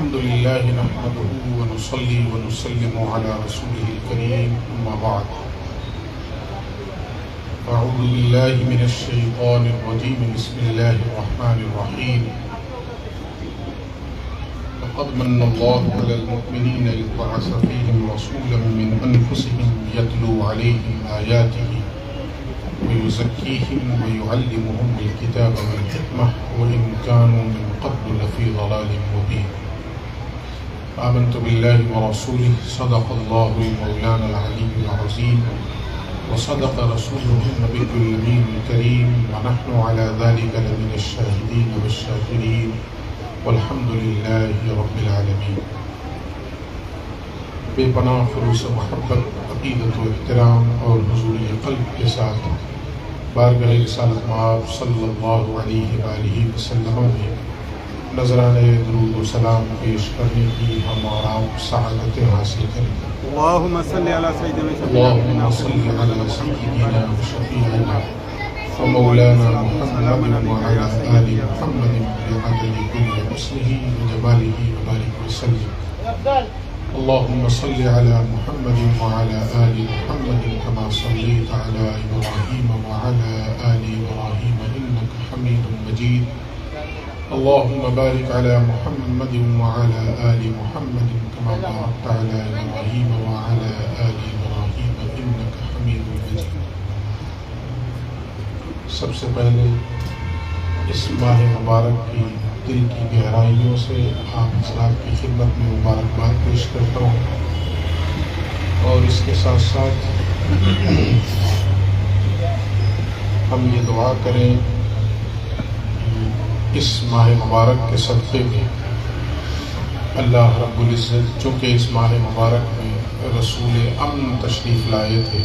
الحمد لله نحمده ونصلي ونسلم على رسوله الكريم أما بعد أعوذ بالله من الشيطان الرجيم بسم الله الرحمن الرحيم لقد من الله على المؤمنين إذ بعث فيهم رسولا من أنفسهم يتلو عليهم آياته ويزكيهم ويعلمهم الكتاب والحكمة وإن كانوا من قبل لفي ضلال مبين آمنت بالله ورسوله صدق الله مولانا العلي العظيم وصدق رسوله النبي الأمين الكريم ونحن على ذلك لمن الشاهدين والشاكرين والحمد لله رب العالمين. بے پناہ خلوص محبت، عقیدت و احترام اور حضوری قلب کے ساتھ بارگاہ رسالت مآب صلی اللہ علیہ وآلہ وسلم میں نذرانے درود و سلام پیش کرنے کی ہم اور آپ سعادت حاصل کریں. اللهم صل على سيدنا اللهم صل على سيدنا وشفيعنا ومولانا محمد وعلى آل محمد بعدد كل اسمه وجماله وبارك وسلم. اللهم صل على محمد وعلى آل محمد كما صليت على إبراهيم وعلى آل إبراهيم إنك حميد مجيد. اللهم بارك على محمد وعلى آل محمد كما باركت على إبراهيم وعلى آل إبراهيم إنك حميد مجيد. سب سے پہلے اس ماہ مبارک کی دل کی گہرائیوں سے آپ حضرات کی خدمت میں مبارکباد پیش کرتا ہوں، اور اس کے ساتھ ساتھ ہم یہ دعا کریں اس ماہ مبارک کے صدقے میں اللہ رب العزت، چونکہ اس ماہ مبارک میں رسول امن تشریف لائے تھے،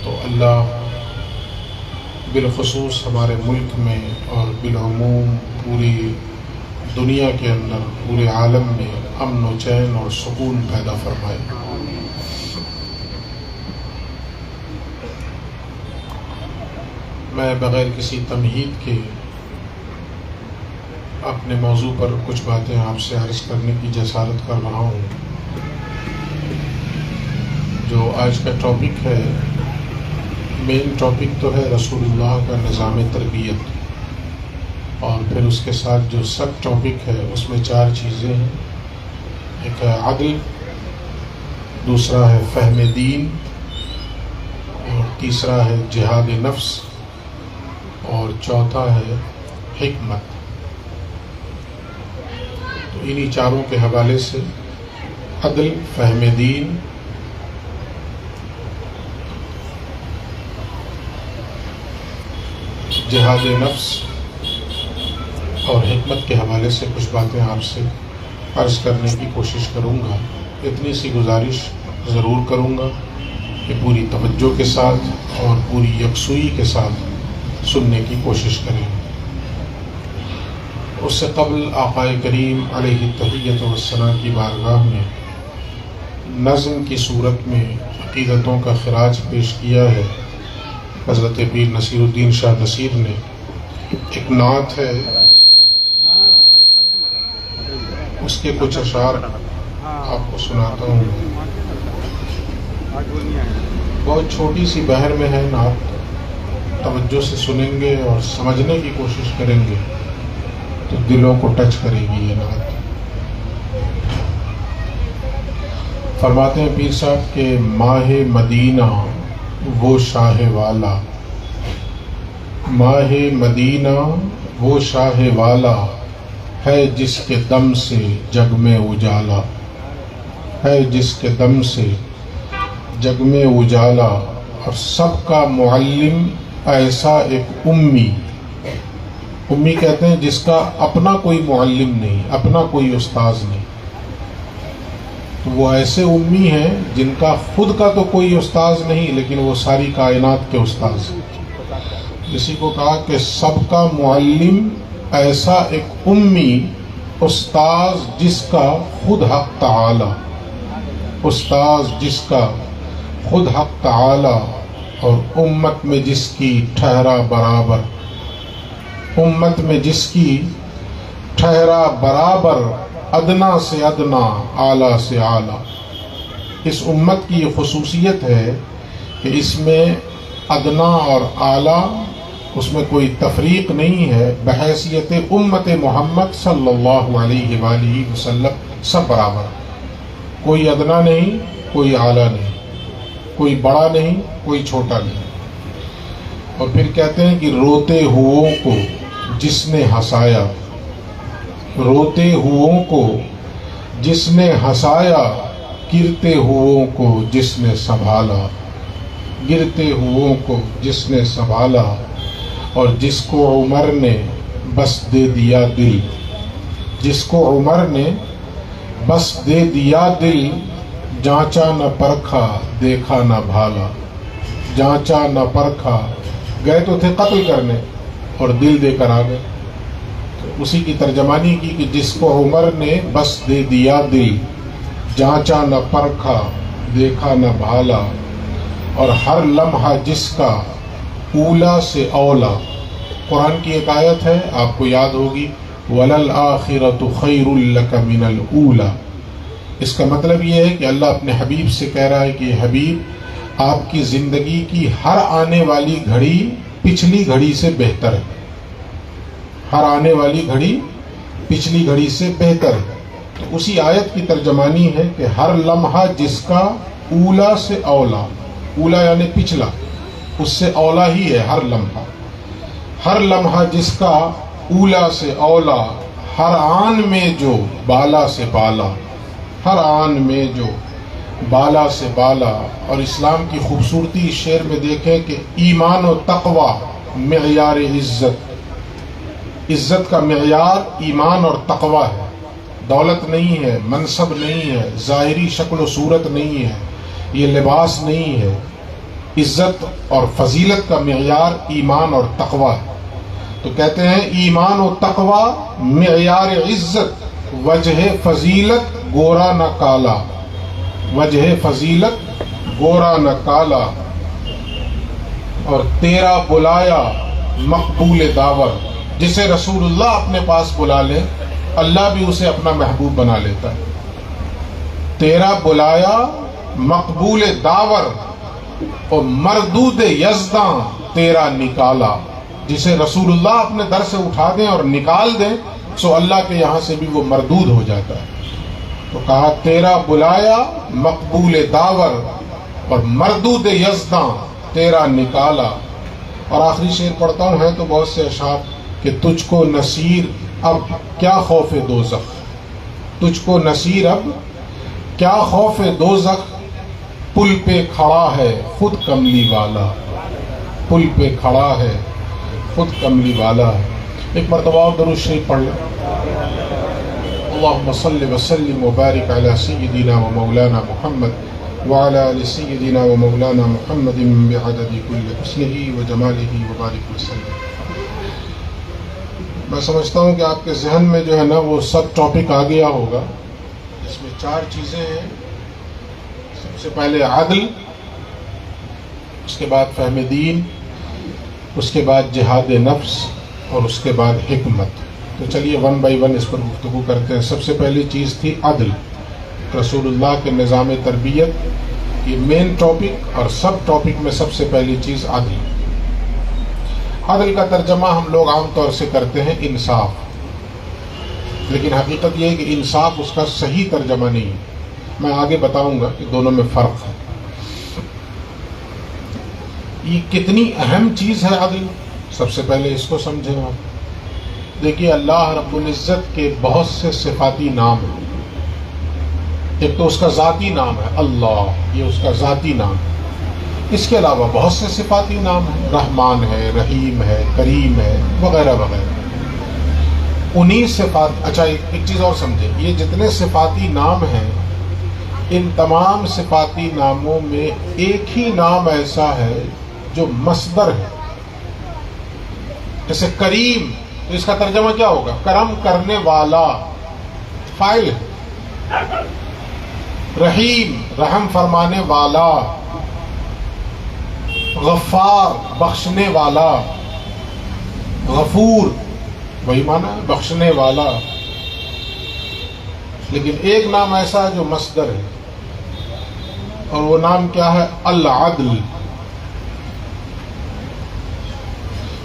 تو اللہ بالخصوص ہمارے ملک میں اور بالعموم پوری دنیا کے اندر، پورے عالم میں امن و چین اور سکون پیدا فرمائے. میں بغیر کسی تمہید کے اپنے موضوع پر کچھ باتیں آپ سے عرض کرنے کی جسارت کر رہا ہوں. جو آج کا ٹاپک ہے، مین ٹاپک تو ہے رسول اللہ کا نظام تربیت، اور پھر اس کے ساتھ جو سب ٹاپک ہے اس میں 4 چیزیں ہیں. ایک ہے عدل، دوسرا ہے فہم دین، اور تیسرا ہے جہاد نفس، اور چوتھا ہے حکمت. تو انہی 4 کے حوالے سے عدل، فہم دین، جہاد نفس اور حکمت کے حوالے سے کچھ باتیں آپ سے عرض کرنے کی کوشش کروں گا. اتنی سی گزارش ضرور کروں گا کہ پوری توجہ کے ساتھ اور پوری یکسوئی کے ساتھ سننے کی کوشش کریں. اس سے قبل آقا کریم علیہ التحیۃ والثناء کی بارگاہ میں نظم کی صورت میں عقیدتوں کا خراج پیش کیا ہے. حضرت پیر نصیر الدین شاہ نصیر نے ایک نعت ہے، اس کے کچھ اشعار آپ کو سناتا ہوں. بہت چھوٹی سی بحر میں ہے نعت، توجہ سے سنیں گے اور سمجھنے کی کوشش کریں گے تو دلوں کو ٹچ کرے گی یہ نعت. فرماتے ہیں پیر صاحب کہ ماہ مدینہ وہ شاہ والا، ماہ مدینہ وہ شاہ والا ہے جس کے دم سے جگ میں اجالا، ہے جس کے دم سے جگ میں اجالا. اور سب کا معلم ایسا ایک امی، امی کہتے ہیں جس کا اپنا کوئی معلم نہیں، اپنا کوئی استاذ نہیں. تو وہ ایسے امی ہیں جن کا خود کا تو کوئی استاذ نہیں، لیکن وہ ساری کائنات کے استاذ ہیں. کسی کو کہا کہ سب کا معلم ایسا ایک امی، استاذ جس کا خود حق تعالی، استاذ جس کا خود حق تعالی، اور امت میں جس کی ٹھہرا برابر، امت میں جس کی ٹھہرا برابر ادنا سے ادنا، اعلیٰ سے اعلیٰ۔ اس امت کی یہ خصوصیت ہے کہ اس میں ادنا اور اعلیٰ، اس میں کوئی تفریق نہیں ہے، بحیثیت امت محمد صلی اللہ علیہ وآلہ وسلم سب برابر، کوئی ادنا نہیں، کوئی اعلیٰ نہیں، کوئی بڑا نہیں، کوئی چھوٹا نہیں۔ اور پھر کہتے ہیں کہ روتے ہوئوں کو جس نے ہنسایا، روتے ہوئوں کو جس نے ہنسایا، گرتے ہوئوں کو جس نے سنبھالا، گرتے ہوئوں کو جس نے سنبھالا، اور جس کو عمر نے بس دے دیا دل، جس کو عمر نے بس دے دیا دل، جانچا نہ پرکھا دیکھا نہ بھالا، جانچا نہ پرکھا، گئے تو تھے قتل کرنے اور دل دے کر آ گئے۔ تو اسی کی ترجمانی کی کہ جس کو عمر نے بس دے دیا دل، جانچا نہ پرکھا دیکھا نہ بھالا، اور ہر لمحہ جس کا اولا سے اولا۔ قرآن کی ایک آیت ہے، آپ کو یاد ہوگی، وَلَلْآخِرَةُ خَيْرٌ لَكَ مِنَ الْأُولَى۔ اس کا مطلب یہ ہے کہ اللہ اپنے حبیب سے کہہ رہا ہے کہ حبیب، آپ کی زندگی کی ہر آنے والی گھڑی پچھلی گھڑی سے بہتر ہے، ہر آنے والی گھڑی پچھلی گھڑی سے بہتر ہے۔ تو اسی آیت کی ترجمانی ہے کہ ہر لمحہ جس کا اولا سے اولا، اولا یعنی پچھلا، اس سے اولا ہی ہے ہر لمحہ، ہر لمحہ جس کا اولا سے اولا، ہر آن میں جو بالا سے بالا، ہر آن میں جو بالا سے بالا۔ اور اسلام کی خوبصورتی اس شعر میں دیکھیں کہ ایمان و تقوی معیار عزت، عزت کا معیار ایمان اور تقوی ہے، دولت نہیں ہے، منصب نہیں ہے، ظاہری شکل و صورت نہیں ہے، یہ لباس نہیں ہے۔ عزت اور فضیلت کا معیار ایمان اور تقوی ہے۔ تو کہتے ہیں ایمان و تقوی معیار عزت، وجہ فضیلت گورا نہ کالا، وجہ فضیلت گورا نہ کالا، اور تیرا بلایا مقبول داور۔ جسے رسول اللہ اپنے پاس بلا لے، اللہ بھی اسے اپنا محبوب بنا لیتا ہے۔ تیرا بلایا مقبول داور، اور مردود یزداں تیرا نکالا۔ جسے رسول اللہ اپنے در سے اٹھا دیں اور نکال دیں، سو اللہ کے یہاں سے بھی وہ مردود ہو جاتا ہے۔ تو کہا تیرا بلایا مقبول داور، اور مردود یزداں تیرا نکالا۔ اور آخری شعر پڑھتا ہوں، ہے تو بہت سے اشعار، کہ تجھ کو نصیر اب کیا خوف دوزخ، تجھ کو نصیر اب کیا خوف دوزخ، پل پہ کھڑا ہے خود کملی والا، پل پہ کھڑا ہے خود کملی والا ہے۔ ایک مرتبہ اور درود شریف پڑھ لیں۔ اللہم صلی وسلم وبارک علی سیدنا و مولانا محمد وعلی آل سیدنا و مولانا محمد بعدد کل حسنہ و جمالہ وبارک وسلم۔ میں سمجھتا ہوں کہ آپ کے ذہن میں جو ہے نا وہ سب ٹاپک آ گیا ہوگا۔ اس میں 4 چیزیں ہیں۔ سب سے پہلے عدل، اس کے بعد فہم دین، اس کے بعد جہاد نفس، اور اس کے بعد حکمت۔ تو چلیے 1 بائی 1 اس پر گفتگو کرتے ہیں۔ سب سے پہلی چیز تھی عدل۔ رسول اللہ کے نظام تربیت یہ مین ٹاپک، اور سب ٹاپک میں سب سے پہلی چیز عدل۔ عدل کا ترجمہ ہم لوگ عام طور سے کرتے ہیں انصاف، لیکن حقیقت یہ ہے کہ انصاف اس کا صحیح ترجمہ نہیں ہے۔ میں آگے بتاؤں گا کہ دونوں میں فرق ہے۔ یہ کتنی اہم چیز ہے عدل، سب سے پہلے اس کو سمجھیں آپ۔ دیکھیے اللہ رب العزت کے بہت سے صفاتی نام ہیں۔ ایک تو اس کا ذاتی نام ہے اللہ، یہ اس کا ذاتی نام ہے۔ اس کے علاوہ بہت سے صفاتی نام ہیں، رحمان ہے، رحیم ہے، کریم ہے، وغیرہ وغیرہ۔ انہی صفات، اچھا ایک چیز اور سمجھیں، یہ جتنے صفاتی نام ہیں، ان تمام صفاتی ناموں میں ایک ہی نام ایسا ہے جو مصدر ہے۔ جیسے کریم، تو اس کا ترجمہ کیا ہوگا؟ کرم کرنے والا، فاعل ہے۔ رحیم، رحم فرمانے والا۔ غفار، بخشنے والا۔ غفور، وہی معنی ہے، بخشنے والا۔ لیکن ایک نام ایسا ہے جو مصدر ہے، اور وہ نام کیا ہے؟ العدل.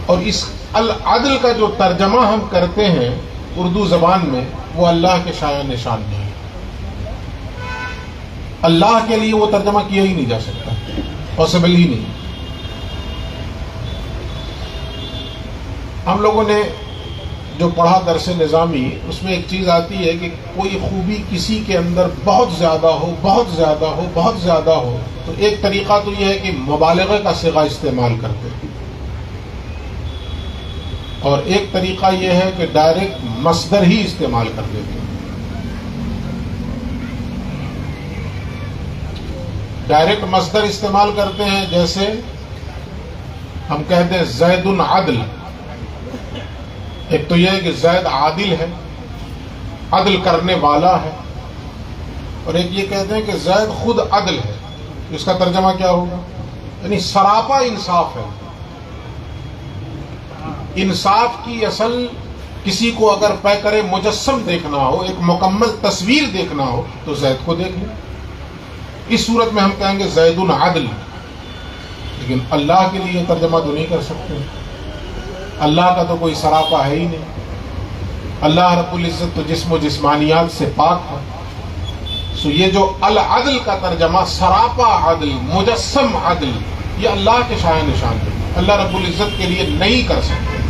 اور اس العدل کا جو ترجمہ ہم کرتے ہیں اردو زبان میں، وہ اللہ کے شایع نشان نہیں ہے. اللہ کے لیے وہ ترجمہ کیا ہی نہیں جا سکتا، پاسبل ہی نہیں. ہم لوگوں نے جو پڑھا درس نظامی، اس میں ایک چیز آتی ہے کہ کوئی خوبی کسی کے اندر بہت زیادہ ہو، بہت زیادہ ہو، بہت زیادہ ہو، تو ایک طریقہ تو یہ ہے کہ مبالغہ کا صیغہ استعمال کرتے ہیں، اور ایک طریقہ یہ ہے کہ ڈائریکٹ مصدر ہی استعمال کر دیتے ہیں. ڈائریکٹ مصدر استعمال کرتے ہیں، جیسے ہم کہتے ہیں زید عدل. ایک تو یہ ہے کہ زید عادل ہے، عدل کرنے والا ہے، اور ایک یہ کہتے ہیں کہ زید خود عدل ہے. اس کا ترجمہ کیا ہوگا؟ یعنی سراپا انصاف ہے. انصاف کی اصل، کسی کو اگر پیکر مجسم دیکھنا ہو، ایک مکمل تصویر دیکھنا ہو، تو زید کو دیکھ لیں. اس صورت میں ہم کہیں گے زید عدل. لیکن اللہ کے لیے ترجمہ تو نہیں کر سکتے. اللہ کا تو کوئی سراپا ہے ہی نہیں. اللہ رب العزت تو جسم و جسمانیات سے پاک ہے. سو یہ جو العدل کا ترجمہ، سراپا عدل، مجسم عدل، یہ اللہ کے شایع نشان ہے، اللہ رب العزت کے لیے نہیں کر سکتے.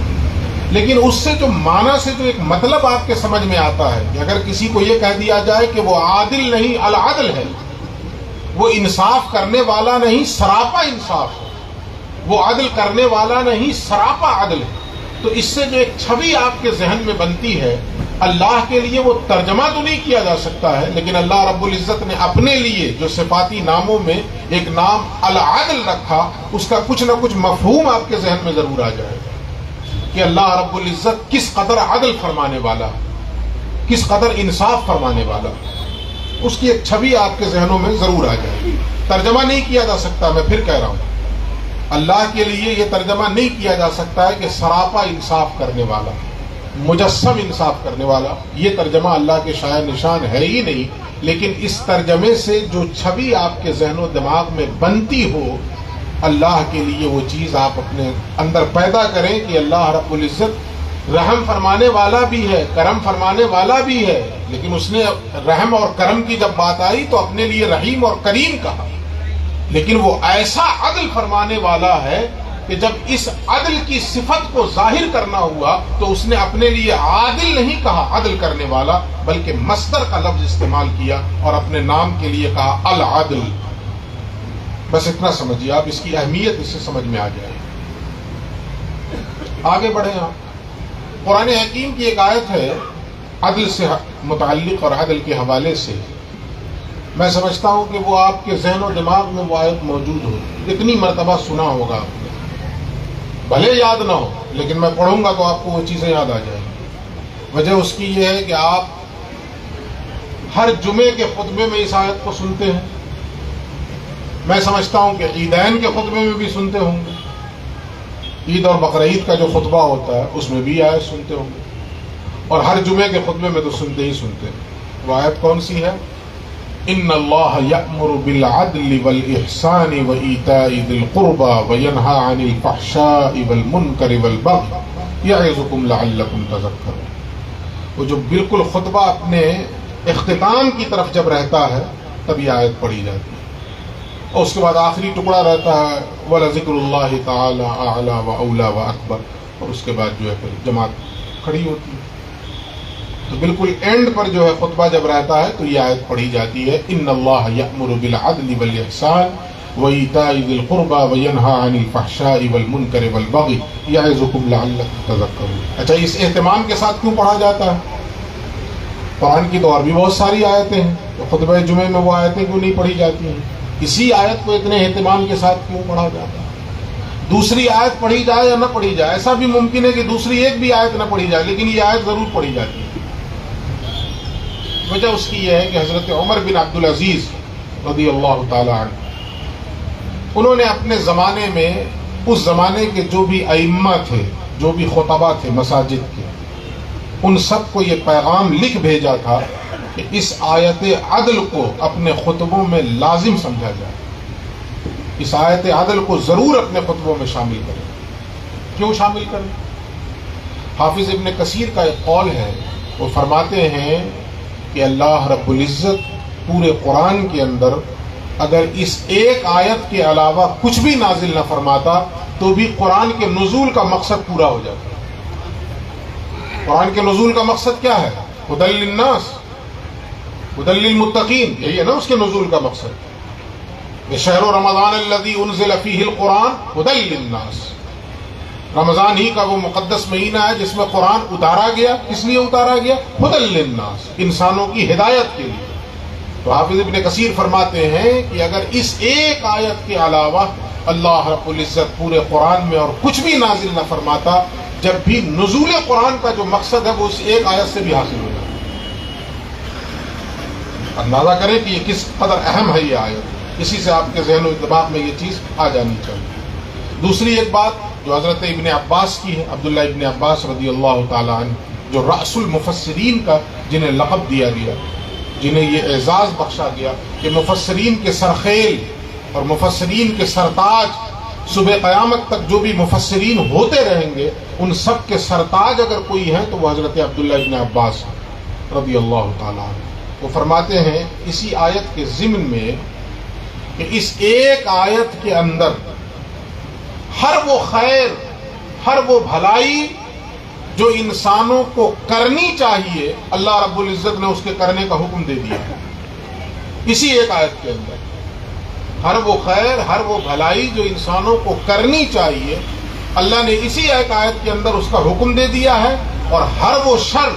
لیکن اس سے جو معنی سے جو ایک مطلب آپ کے سمجھ میں آتا ہے کہ اگر کسی کو یہ کہہ دیا جائے کہ وہ عادل نہیں العدل ہے، وہ انصاف کرنے والا نہیں، سراپا انصاف ہے، وہ عدل کرنے والا نہیں، سراپا عدل ہے، تو اس سے جو ایک چھوی آپ کے ذہن میں بنتی ہے، اللہ کے لیے وہ ترجمہ تو نہیں کیا جا سکتا ہے، لیکن اللہ رب العزت نے اپنے لیے جو صفاتی ناموں میں ایک نام العدل رکھا، اس کا کچھ نہ کچھ مفہوم آپ کے ذہن میں ضرور آ جائے گا کہ اللہ رب العزت کس قدر عدل فرمانے والا، کس قدر انصاف فرمانے والا. اس کی ایک چھوی آپ کے ذہنوں میں ضرور آ جائے گی. ترجمہ نہیں کیا جا سکتا. میں پھر کہہ رہا ہوں، اللہ کے لیے یہ ترجمہ نہیں کیا جا سکتا ہے کہ سراپا انصاف کرنے والا، مجسم انصاف کرنے والا. یہ ترجمہ اللہ کے شایع نشان ہے ہی نہیں. لیکن اس ترجمے سے جو چھوی آپ کے ذہن و دماغ میں بنتی ہو، اللہ کے لیے وہ چیز آپ اپنے اندر پیدا کریں کہ اللہ رب العزت رحم فرمانے والا بھی ہے، کرم فرمانے والا بھی ہے. لیکن اس نے رحم اور کرم کی جب بات آئی تو اپنے لیے رحیم اور کریم کہا. لیکن وہ ایسا عدل فرمانے والا ہے کہ جب اس عدل کی صفت کو ظاہر کرنا ہوا تو اس نے اپنے لیے عادل نہیں کہا، عدل کرنے والا، بلکہ مصدر کا لفظ استعمال کیا اور اپنے نام کے لیے کہا العدل. بس اتنا سمجھیے آپ، اس کی اہمیت اس سے سمجھ میں آ جائے. آگے بڑھیں آپ. قرآن حکیم کی ایک آیت ہے عدل سے متعلق اور عدل کے حوالے سے. میں سمجھتا ہوں کہ وہ آپ کے ذہن و دماغ میں وہ آیت موجود ہو، اتنی مرتبہ سنا ہوگا آپ نے، بھلے یاد نہ ہو، لیکن میں پڑھوں گا تو آپ کو وہ چیزیں یاد آ جائیں گی. وجہ اس کی یہ ہے کہ آپ ہر جمعے کے خطبے میں اس آیت کو سنتے ہیں. میں سمجھتا ہوں کہ عیدین کے خطبے میں بھی سنتے ہوں گے، عید اور بقرعید کا جو خطبہ ہوتا ہے اس میں بھی آیت سنتے ہوں گے، اور ہر جمعے کے خطبے میں تو سنتے ہی سنتے ہیں. وہ آیت کون سی ہے؟ ان اللہ یأمر بالعدل والاحسان وایتاء ذی القربى وینہی عن الفحشاء والمنکر والبغی یعظکم لعلکم تذکرون. وہ جو بالکل خطبہ اپنے اختتام کی طرف جب رہتا ہے تب یہ آیت پڑھی جاتی ہے، اور اس کے بعد آخری ٹکڑا رہتا ہے وَلَذِكْرُ اللَّهِ تَعَالَى أَعْلَى وَأَوْلَى وَأَكْبَرُ، اور اس کے بعد جو ہے پھر جماعت کھڑی ہوتی ہے. تو بالکل اینڈ پر جو ہے خطبہ جب رہتا ہے تو یہ آیت پڑھی جاتی ہے ان اللہ یأمر بالعدل والاحسان وایتاء ذی القربى وینہی عن الفحشاء والمنکر والبغی یعظکم لعلکم تذکرون. اچھا، اس اہتمام کے ساتھ کیوں پڑھا جاتا ہے؟ قرآن کی تو اور بھی بہت ساری آیتیں ہیں، تو خطبہ جمعے میں وہ آیتیں کیوں نہیں پڑھی جاتی ہیں؟ اسی آیت کو اتنے اہتمام کے ساتھ کیوں پڑھا جاتا ہے؟ دوسری آیت پڑھی جائے یا نہ پڑھی جائے، ایسا بھی ممکن ہے کہ دوسری ایک بھی آیت نہ پڑھی جائے، لیکن یہ آیت ضرور پڑھی جاتی ہے. وجہ اس کی یہ ہے کہ حضرت عمر بن عبدالعزیز رضی اللہ تعالی عنہ، انہوں نے اپنے زمانے میں اس زمانے کے جو بھی ائمہ تھے، جو بھی خطبہ تھے مساجد کے، ان سب کو یہ پیغام لکھ بھیجا تھا کہ اس آیت عدل کو اپنے خطبوں میں لازم سمجھا جائے، اس آیت عدل کو ضرور اپنے خطبوں میں شامل کریں۔ کیوں شامل کریں؟ حافظ ابن کثیر کا ایک قول ہے، وہ فرماتے ہیں کہ اللہ رب العزت پورے قرآن کے اندر اگر اس ایک آیت کے علاوہ کچھ بھی نازل نہ فرماتا تو بھی قرآن کے نزول کا مقصد پورا ہو جاتا۔ قرآن کے نزول کا مقصد کیا ہے؟ ہدی للناس، ہدی للمتقین، یہی ہے نا اس کے نزول کا مقصد۔ یہ شہر رمضان الذی انزل فیہ القرآن ہدی للناس، رمضان ہی کا وہ مقدس مہینہ ہے جس میں قرآن اتارا گیا۔ کس لیے اتارا گیا؟ ہدی للناس، انسانوں کی ہدایت کے لیے۔ تو حافظ ابن کثیر فرماتے ہیں کہ اگر اس ایک آیت کے علاوہ اللہ رب العزت پورے قرآن میں اور کچھ بھی نازل نہ فرماتا، جب بھی نزول قرآن کا جو مقصد ہے وہ اس ایک آیت سے بھی حاصل ہو جاتا۔ اندازہ کریں کہ یہ کس قدر اہم ہے یہ آیت، اسی سے آپ کے ذہن و دماغ میں یہ چیز آ جانی چاہیے۔ دوسری ایک بات جو حضرت ابن عباس کی ہے، عبداللہ ابن عباس رضی اللہ تعالیٰ عنہ، جو رأس المفسرین کا جنہیں لقب دیا گیا، جنہیں یہ اعزاز بخشا گیا کہ مفسرین کے سرخیل اور مفسرین کے سرتاج، صبح قیامت تک جو بھی مفسرین ہوتے رہیں گے ان سب کے سرتاج اگر کوئی ہیں تو وہ حضرت عبداللہ ابن عباس رضی اللہ تعالیٰ عنہ۔ وہ فرماتے ہیں اسی آیت کے ضمن میں کہ اس ایک آیت کے اندر ہر وہ خیر، ہر وہ بھلائی جو انسانوں کو کرنی چاہیے، اللہ رب العزت نے اس کے کرنے کا حکم دے دیا ہے۔ اسی ایک آیت کے اندر ہر وہ خیر، ہر وہ بھلائی جو انسانوں کو کرنی چاہیے، اللہ نے اسی ایک آیت کے اندر اس کا حکم دے دیا ہے، اور ہر وہ شر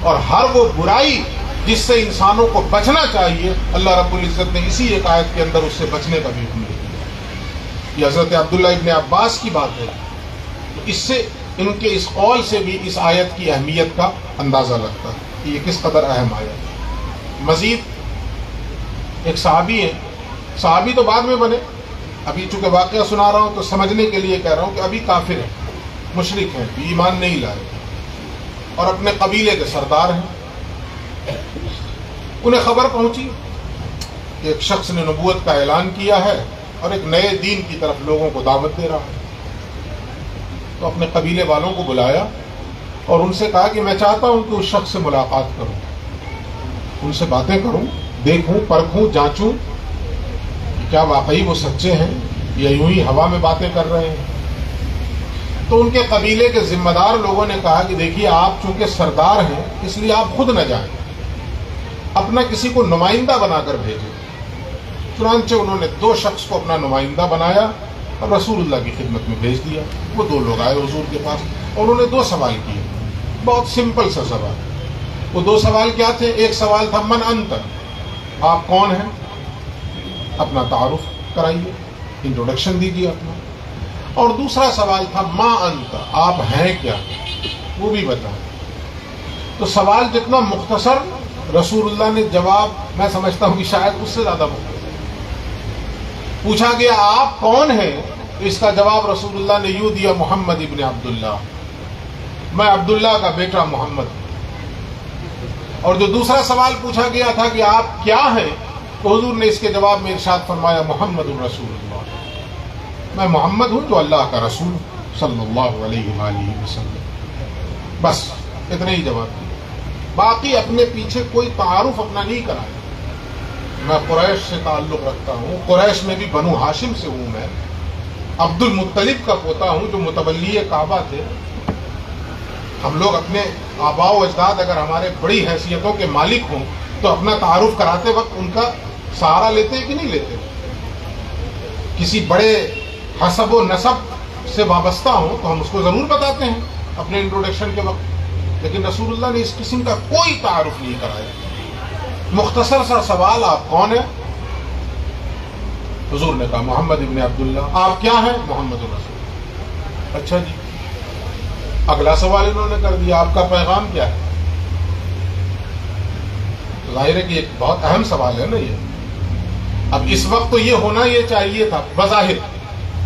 اور ہر وہ برائی جس سے انسانوں کو بچنا چاہیے، اللہ رب العزت نے اسی ایک آیت کے اندر اس سے بچنے کا بھی حکم دے دیا۔ یہ حضرت عبداللہ ابن عباس کی بات ہے۔ اس سے ان کے اس قول سے بھی اس آیت کی اہمیت کا اندازہ لگتا ہے کہ یہ کس قدر اہم آیت ہے۔ مزید ایک صحابی ہیں، صحابی تو بعد میں بنے، ابھی چونکہ واقعہ سنا رہا ہوں تو سمجھنے کے لیے کہہ رہا ہوں کہ ابھی کافر ہیں، مشرک ہیں، ایمان نہیں لائے اور اپنے قبیلے کے سردار ہیں۔ انہیں خبر پہنچی کہ ایک شخص نے نبوت کا اعلان کیا ہے اور ایک نئے دین کی طرف لوگوں کو دعوت دے رہا ہے۔ تو اپنے قبیلے والوں کو بلایا اور ان سے کہا کہ میں چاہتا ہوں کہ اس شخص سے ملاقات کروں، ان سے باتیں کروں، دیکھوں، پرکھوں، جانچوں کہ کیا واقعی وہ سچے ہیں یا یوں ہی ہوا میں باتیں کر رہے ہیں۔ تو ان کے قبیلے کے ذمہ دار لوگوں نے کہا کہ دیکھیے آپ چونکہ سردار ہیں اس لیے آپ خود نہ جائیں، اپنا کسی کو نمائندہ بنا کر بھیجیں۔ چنانچہ انہوں نے 2 شخص کو اپنا نمائندہ بنایا اور رسول اللہ کی خدمت میں بھیج دیا۔ وہ 2 لوگ آئے حضور کے پاس اور انہوں نے 2 سوال کیے، بہت سمپل سا سوال۔ وہ 2 سوال کیا تھے؟ ایک سوال تھا من انت، آپ کون ہیں، اپنا تعارف کرائیے، انٹروڈکشن دیجیے اپنا۔ اور دوسرا سوال تھا ما انت، آپ ہیں کیا، وہ بھی بتائیں۔ تو سوال جتنا مختصر، رسول اللہ نے جواب میں سمجھتا ہوں کہ شاید اس سے زیادہ مختصر۔ پوچھا گیا آپ کون ہیں، تو اس کا جواب رسول اللہ نے یوں دیا، محمد ابن عبداللہ، میں عبداللہ کا بیٹا محمد ہوں۔ اور جو دوسرا سوال پوچھا گیا تھا کہ آپ کیا ہیں، تو حضور نے اس کے جواب میں ارشاد فرمایا محمد رسول اللہ، میں محمد ہوں جو اللہ کا رسول صلی اللہ علیہ وآلہ وسلم۔ بس اتنے ہی جواب دیا، باقی اپنے پیچھے کوئی تعارف اپنا نہیں کرایا۔ میں قریش سے تعلق رکھتا ہوں، قریش میں بھی بنو ہاشم سے ہوں، میں عبد المطلب کا پوتا ہوں جو متولی کعبہ تھے۔ ہم لوگ اپنے آباء و اجداد اگر ہمارے بڑی حیثیتوں کے مالک ہوں تو اپنا تعارف کراتے وقت ان کا سہارا لیتے کہ نہیں لیتے؟ کسی بڑے حسب و نسب سے وابستہ ہوں تو ہم اس کو ضرور بتاتے ہیں اپنے انٹروڈکشن کے وقت، لیکن رسول اللہ نے اس قسم کا کوئی تعارف نہیں کرایا۔ مختصر سا سوال، آپ کون ہیں؟ حضور نے کہا محمد ابن عبداللہ۔ آپ کیا ہیں؟ محمد رسول۔ اچھا جی، اگلا سوال انہوں نے کر دیا، آپ کا پیغام کیا ہے؟ ظاہر ہے کہ ایک بہت اہم سوال ہے نا یہ۔ اب اس وقت تو یہ ہونا یہ چاہیے تھا بظاہر،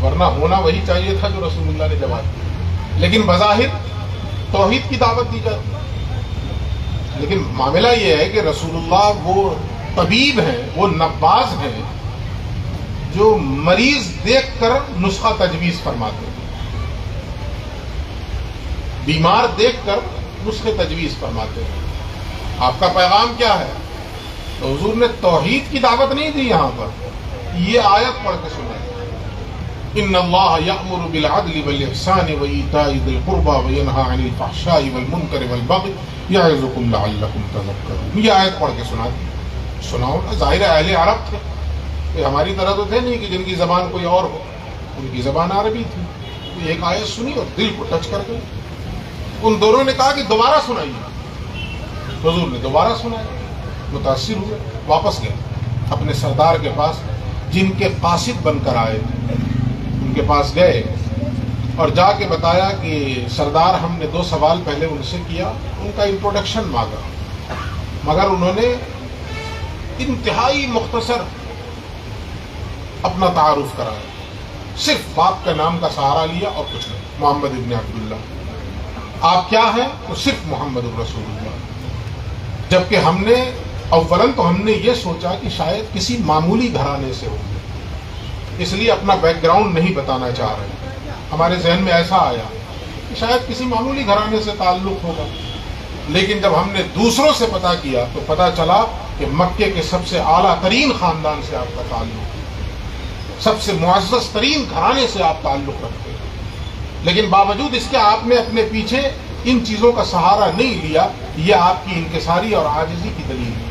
ورنہ ہونا وہی چاہیے تھا جو رسول اللہ نے جواب دیا، لیکن بظاہر توحید کی دعوت دی جاتی، لیکن معاملہ یہ ہے کہ رسول اللہ وہ طبیب ہیں، وہ نباز ہیں جو مریض دیکھ کر نسخہ تجویز فرماتے ہیں، بیمار دیکھ کر نسخے تجویز فرماتے ہیں۔ آپ کا پیغام کیا ہے؟ تو حضور نے توحید کی دعوت نہیں دی، یہاں پر یہ آیت پڑھ کے سنائے، ان اللہ یأمر بالعدل والاحسان وایتاء ذی القربى وینہی عن الفحشاء والمنکر والبغی یعظکم لعلکم تذکرون۔ یہ آیت پڑھ کے سناؤ نا۔ ظاہر اہل عرب تھے، کہ ہماری طرح تو تھے نہیں کہ جن کی زبان کوئی اور ہو، ان کی زبان عربی تھی۔ ایک آیت سنی اور دل کو ٹچ کر گئی۔ ان دونوں نے کہا کہ دوبارہ سنائیے، حضور نے دوبارہ سنایا، متاثر ہوئے، واپس گئے اپنے سردار کے پاس جن کے قاصد بن کر آئے تھے، ان کے پاس گئے اور جا کے بتایا کہ سردار ہم نے 2 سوال پہلے ان سے کیا، ان کا انٹروڈکشن مانگا، مگر انہوں نے انتہائی مختصر اپنا تعارف کرایا، صرف باپ کا نام کا سہارا لیا اور کچھ نہیں، محمد ابن عبداللہ۔ آپ کیا ہیں؟ تو صرف محمد الرسول اللہ۔ جبکہ ہم نے اولاً تو ہم نے یہ سوچا کہ شاید کسی معمولی گھرانے سے ہوں گے، اس لیے اپنا بیک گراؤنڈ نہیں بتانا چاہ رہے، ہمارے ذہن میں ایسا آیا کہ شاید کسی معمولی گھرانے سے تعلق ہوگا۔ لیکن جب ہم نے دوسروں سے پتہ کیا تو پتہ چلا کہ مکے کے سب سے اعلیٰ ترین خاندان سے آپ کا تعلق ہے، سب سے معزز ترین گھرانے سے آپ تعلق رکھتے ہیں، لیکن باوجود اس کے آپ نے اپنے پیچھے ان چیزوں کا سہارا نہیں لیا۔ یہ آپ کی انکساری اور عاجزی کی دلیل ہے۔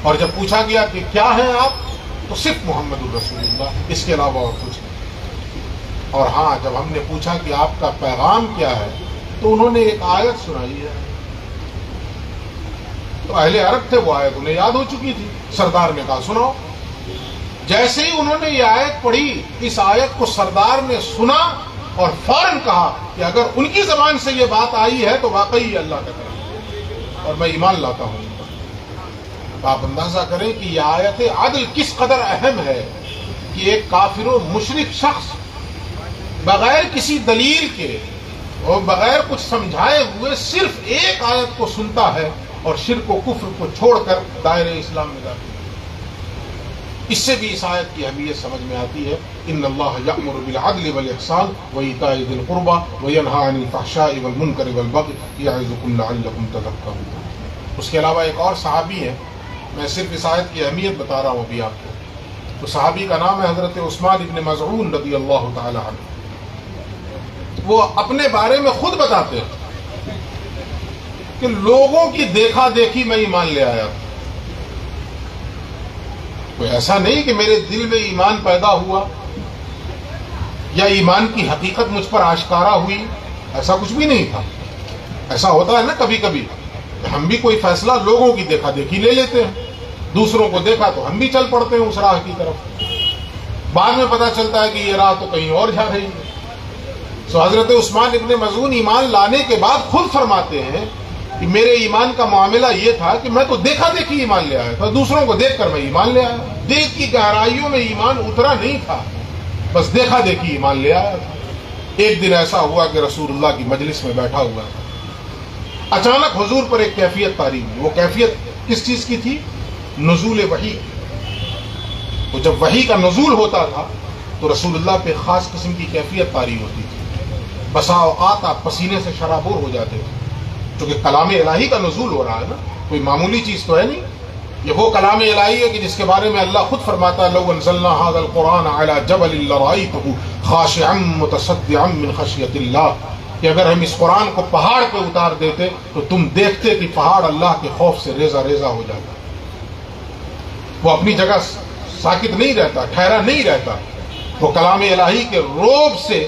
اور جب پوچھا گیا کہ کیا ہیں آپ، تو صرف محمد الرسول اللہ، اس کے علاوہ اور کچھ نہیں۔ اور ہاں، جب ہم نے پوچھا کہ آپ کا پیغام کیا ہے تو انہوں نے ایک آیت سنائی ہے۔ تو اہل عرب تھے، وہ آیت انہیں یاد ہو چکی تھی۔ سردار نے کہا سناؤ۔ جیسے ہی انہوں نے یہ آیت پڑھی، اس آیت کو سردار نے سنا اور فوراً کہا کہ اگر ان کی زبان سے یہ بات آئی ہے تو واقعی اللہ کا کرم ہے اور میں ایمان لاتا ہوں۔ آپ اندازہ کریں کہ یہ آیت عدل کس قدر اہم ہے کہ ایک کافر و مشرک شخص بغیر کسی دلیل کے اور بغیر کچھ سمجھائے ہوئے صرف ایک آیت کو سنتا ہے اور شرک و کفر کو چھوڑ کر دائرہ اسلام میں داخل۔ اس سے بھی اس آیت کی اہمیت سمجھ میں آتی ہے، ان اللہ یأمر بالعدل والاحسان وایتاء ذی القربى وینہی عن الفحشاء والمنکر والبغی یعظکم لعلکم تذکرون۔ اس کے علاوہ ایک اور صحابی ہے، میں صرف اس آیت کی اہمیت بتا رہا ہوں ابھی آپ کو۔ تو صحابی کا نام ہے حضرت عثمان ابن مظعون رضی اللہ تعالی عنہ۔ وہ اپنے بارے میں خود بتاتے ہیں کہ لوگوں کی دیکھا دیکھی میں ایمان لے آیا تھا، کوئی ایسا نہیں کہ میرے دل میں ایمان پیدا ہوا یا ایمان کی حقیقت مجھ پر آشکارا ہوئی، ایسا کچھ بھی نہیں تھا۔ ایسا ہوتا ہے نا کبھی کبھی، ہم بھی کوئی فیصلہ لوگوں کی دیکھا دیکھی لے لیتے ہیں، دوسروں کو دیکھا تو ہم بھی چل پڑتے ہیں اس راہ کی طرف، بعد میں پتہ چلتا ہے کہ یہ راہ تو کہیں اور جا رہی ہے۔ سو حضرت عثمان ابن مظعون ایمان لانے کے بعد خود فرماتے ہیں کہ میرے ایمان کا معاملہ یہ تھا کہ میں تو دیکھا دیکھی ایمان لے آیا تھا، دوسروں کو دیکھ کر میں ایمان لے آیا، دل کی گہرائیوں میں ایمان اترا نہیں تھا، بس دیکھا دیکھی ایمان لے آیا تھا۔ ایک دن ایسا ہوا کہ رسول اللہ کی مجلس میں بیٹھا ہوا تھا، اچانک حضور پر ایک کیفیت طاری ہوئی۔ وہ کیفیت کس چیز کی تھی؟ نزول وحی۔ وہ جب وحی کا نزول ہوتا تھا تو رسول اللہ پہ خاص قسم کی کیفیت طاری ہوتی تھی، بسا اوقات آپ پسینے سے شرابور ہو جاتے تھے، کیونکہ کلام الہی کا نزول ہو رہا ہے نا، کوئی معمولی چیز تو ہے نہیں۔ یہ وہ کلام الہی ہے کہ جس کے بارے میں اللہ خود فرماتا ہے، لو انزلنا هذا القرآن على جبل لرأيته خاشعا متصدعا من خشية اللہ، کہ اگر ہم اس قرآن کو پہاڑ پہ اتار دیتے تو تم دیکھتے کہ پہاڑ اللہ کے خوف سے ریزہ ریزہ ہو جاتا، وہ اپنی جگہ ساکت نہیں رہتا، ٹھہرا نہیں رہتا، وہ کلام الہی کے روب سے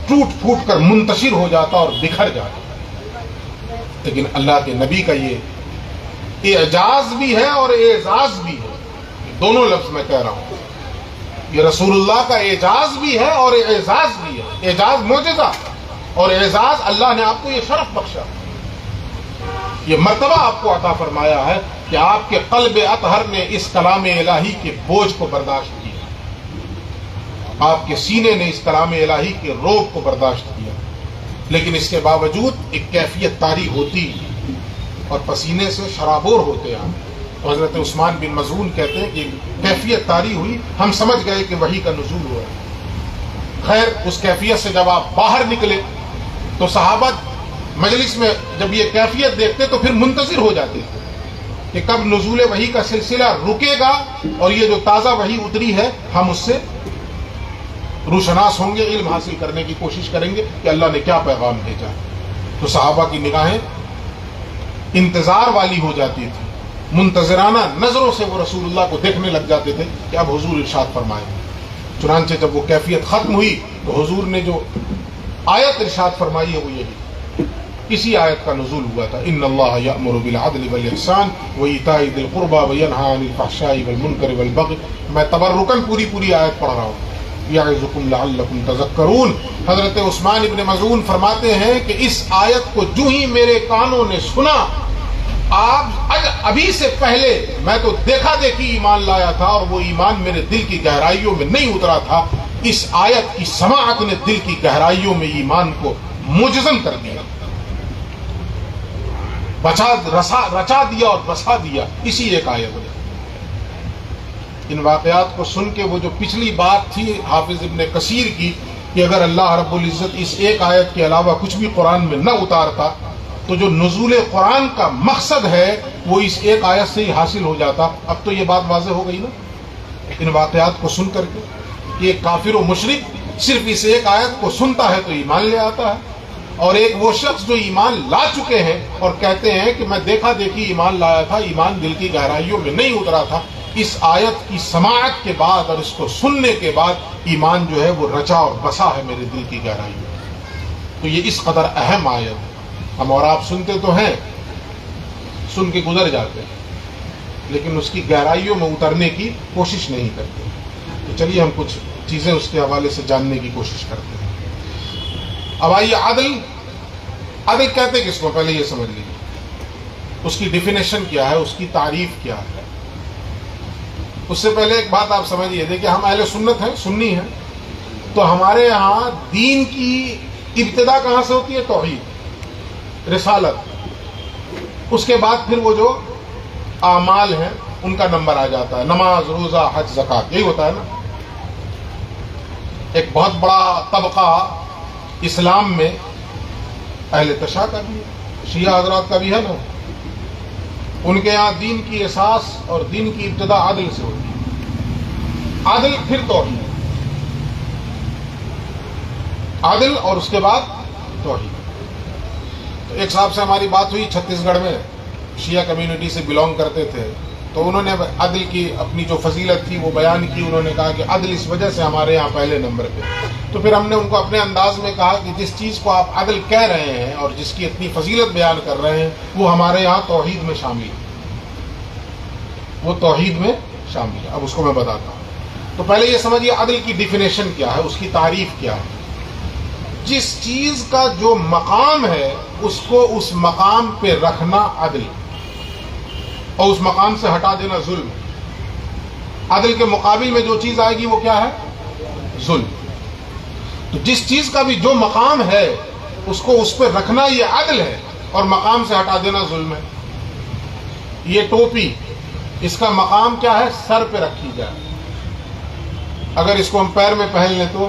ٹوٹ پھوٹ کر منتشر ہو جاتا اور بکھر جاتا۔ لیکن اللہ کے نبی کا یہ اعجاز بھی ہے اور اعزاز بھی ہے، دونوں لفظ میں کہہ رہا ہوں، یہ رسول اللہ کا اعجاز بھی ہے اور اعزاز بھی ہے۔ اعجاز معجزہ اور اعزاز اللہ نے آپ کو یہ شرف بخشا، یہ مرتبہ آپ کو عطا فرمایا ہے کہ آپ کے قلب اطہر نے اس کلام الہی کے بوجھ کو برداشت کیا، آپ کے سینے نے اس کلام الہی کے روب کو برداشت کیا۔ لیکن اس کے باوجود ایک کیفیت طاری ہوتی اور پسینے سے شرابور ہوتے آئے. تو حضرت عثمان بن مظعون کہتے ہیں کہ کیفیت طاری ہوئی, ہم سمجھ گئے کہ وحی کا نزول ہوا ہے. خیر اس کیفیت سے جب آپ باہر نکلے تو صحابہ مجلس میں جب یہ کیفیت دیکھتے تو پھر منتظر ہو جاتے تھے کہ کب نزول وحی کا سلسلہ رکے گا اور یہ جو تازہ وحی اتری ہے ہم اس سے روشناس ہوں گے, علم حاصل کرنے کی کوشش کریں گے کہ اللہ نے کیا پیغام بھیجا. تو صحابہ کی نگاہیں انتظار والی ہو جاتی تھی, منتظرانہ نظروں سے وہ رسول اللہ کو دیکھنے لگ جاتے تھے کہ اب حضور ارشاد فرمائیں. چنانچہ جب وہ کیفیت ختم ہوئی تو حضور نے جو آیت ارشاد فرمائی ہے وہ یہی, اسی آیت کا نزول ہوا تھا, ان اللہ یأمر بالعدل والاحسان وایتاء ذی القربى وینہی عن الفحشاء والمنکر والبغی. میں تبرکاً پوری آیت پڑھ رہا ہوں. یعظکم لعلکم تذکرون. حضرت عثمان ابن مظعون فرماتے ہیں کہ اس آیت کو جو ہی میرے کانوں نے سنا, ابھی سے پہلے میں تو دیکھا دیکھی ایمان لایا تھا اور وہ ایمان میرے دل کی گہرائیوں میں نہیں اترا تھا. اس آیت کی سماعت نے دل کی گہرائیوں میں ایمان کو مجزم کر دیا, رچا دیا اور بسا دیا اسی ایک آیت نے. ان واقعات کو سن کے وہ جو پچھلی بات تھی حافظ ابن کثیر کی کہ اگر اللہ رب العزت اس ایک آیت کے علاوہ کچھ بھی قرآن میں نہ اتارتا تو جو نزول قرآن کا مقصد ہے وہ اس ایک آیت سے ہی حاصل ہو جاتا. اب تو یہ بات واضح ہو گئی نا ان واقعات کو سن کر کے کہ ایک کافر و مشرک صرف اس ایک آیت کو سنتا ہے تو ایمان لے آتا ہے, اور ایک وہ شخص جو ایمان لا چکے ہیں اور کہتے ہیں کہ میں دیکھا دیکھی ایمان لایا تھا, ایمان دل کی گہرائیوں میں نہیں اترا تھا, اس آیت کی سماعت کے بعد اور اس کو سننے کے بعد ایمان جو ہے وہ رچا اور بسا ہے میرے دل کی گہرائیوں میں. تو یہ اس قدر اہم آیت ہے. ہم اور آپ سنتے تو ہیں, سن کے گزر جاتے ہیں, لیکن اس کی گہرائیوں میں اترنے کی کوشش نہیں کرتے. تو چلیے ہم کچھ چیزیں اس کے حوالے سے جاننے کی کوشش کرتے ہیں. اب آئیے عدل کہتے کس کو پہلے یہ سمجھ لیجیے, اس کی ڈیفینیشن کیا ہے, اس کی تعریف کیا ہے. اس سے پہلے ایک بات آپ سمجھیے, دیکھیں ہم اہل سنت ہیں, سنی ہیں, تو ہمارے ہاں دین کی ابتدا کہاں سے ہوتی ہے؟ توحید, رسالت. اس کے بعد پھر وہ جو اعمال ہیں ان کا نمبر آ جاتا ہے, نماز, روزہ, حج, زکوٰۃ, یہی ہوتا ہے نا. ایک بہت بڑا طبقہ اسلام میں اہل تشیع کا بھی ہے, شیعہ حضرات کا بھی ہے نا. ان کے یہاں دین کی اساس اور دین کی ابتدا عدل سے ہوتی ہے. عدل پھر توحید, عدل اور اس کے بعد توحید. تو ایک صاحب سے ہماری بات ہوئی, چھتیس گڑھ میں شیعہ کمیونٹی سے بلونگ کرتے تھے, تو انہوں نے عدل کی اپنی جو فضیلت تھی وہ بیان کی. انہوں نے کہا کہ عدل اس وجہ سے ہمارے یہاں پہلے نمبر پہ. تو پھر ہم نے ان کو اپنے انداز میں کہا کہ جس چیز کو آپ عدل کہہ رہے ہیں اور جس کی اتنی فضیلت بیان کر رہے ہیں وہ ہمارے یہاں توحید میں شامل ہے, وہ توحید میں شامل ہے. اب اس کو میں بتاتا ہوں. تو پہلے یہ سمجھیے عدل کی ڈیفینیشن کیا ہے, اس کی تعریف کیا ہے. جس چیز کا جو مقام ہے اس کو اس مقام پہ رکھنا عدل, اور اس مقام سے ہٹا دینا ظلم. عدل کے مقابل میں جو چیز آئے گی وہ کیا ہے؟ ظلم. تو جس چیز کا بھی جو مقام ہے اس کو اس پہ رکھنا یہ عدل ہے, اور مقام سے ہٹا دینا ظلم ہے. یہ ٹوپی, اس کا مقام کیا ہے؟ سر پہ رکھی جائے. اگر اس کو ہم پیر میں پہن لیں تو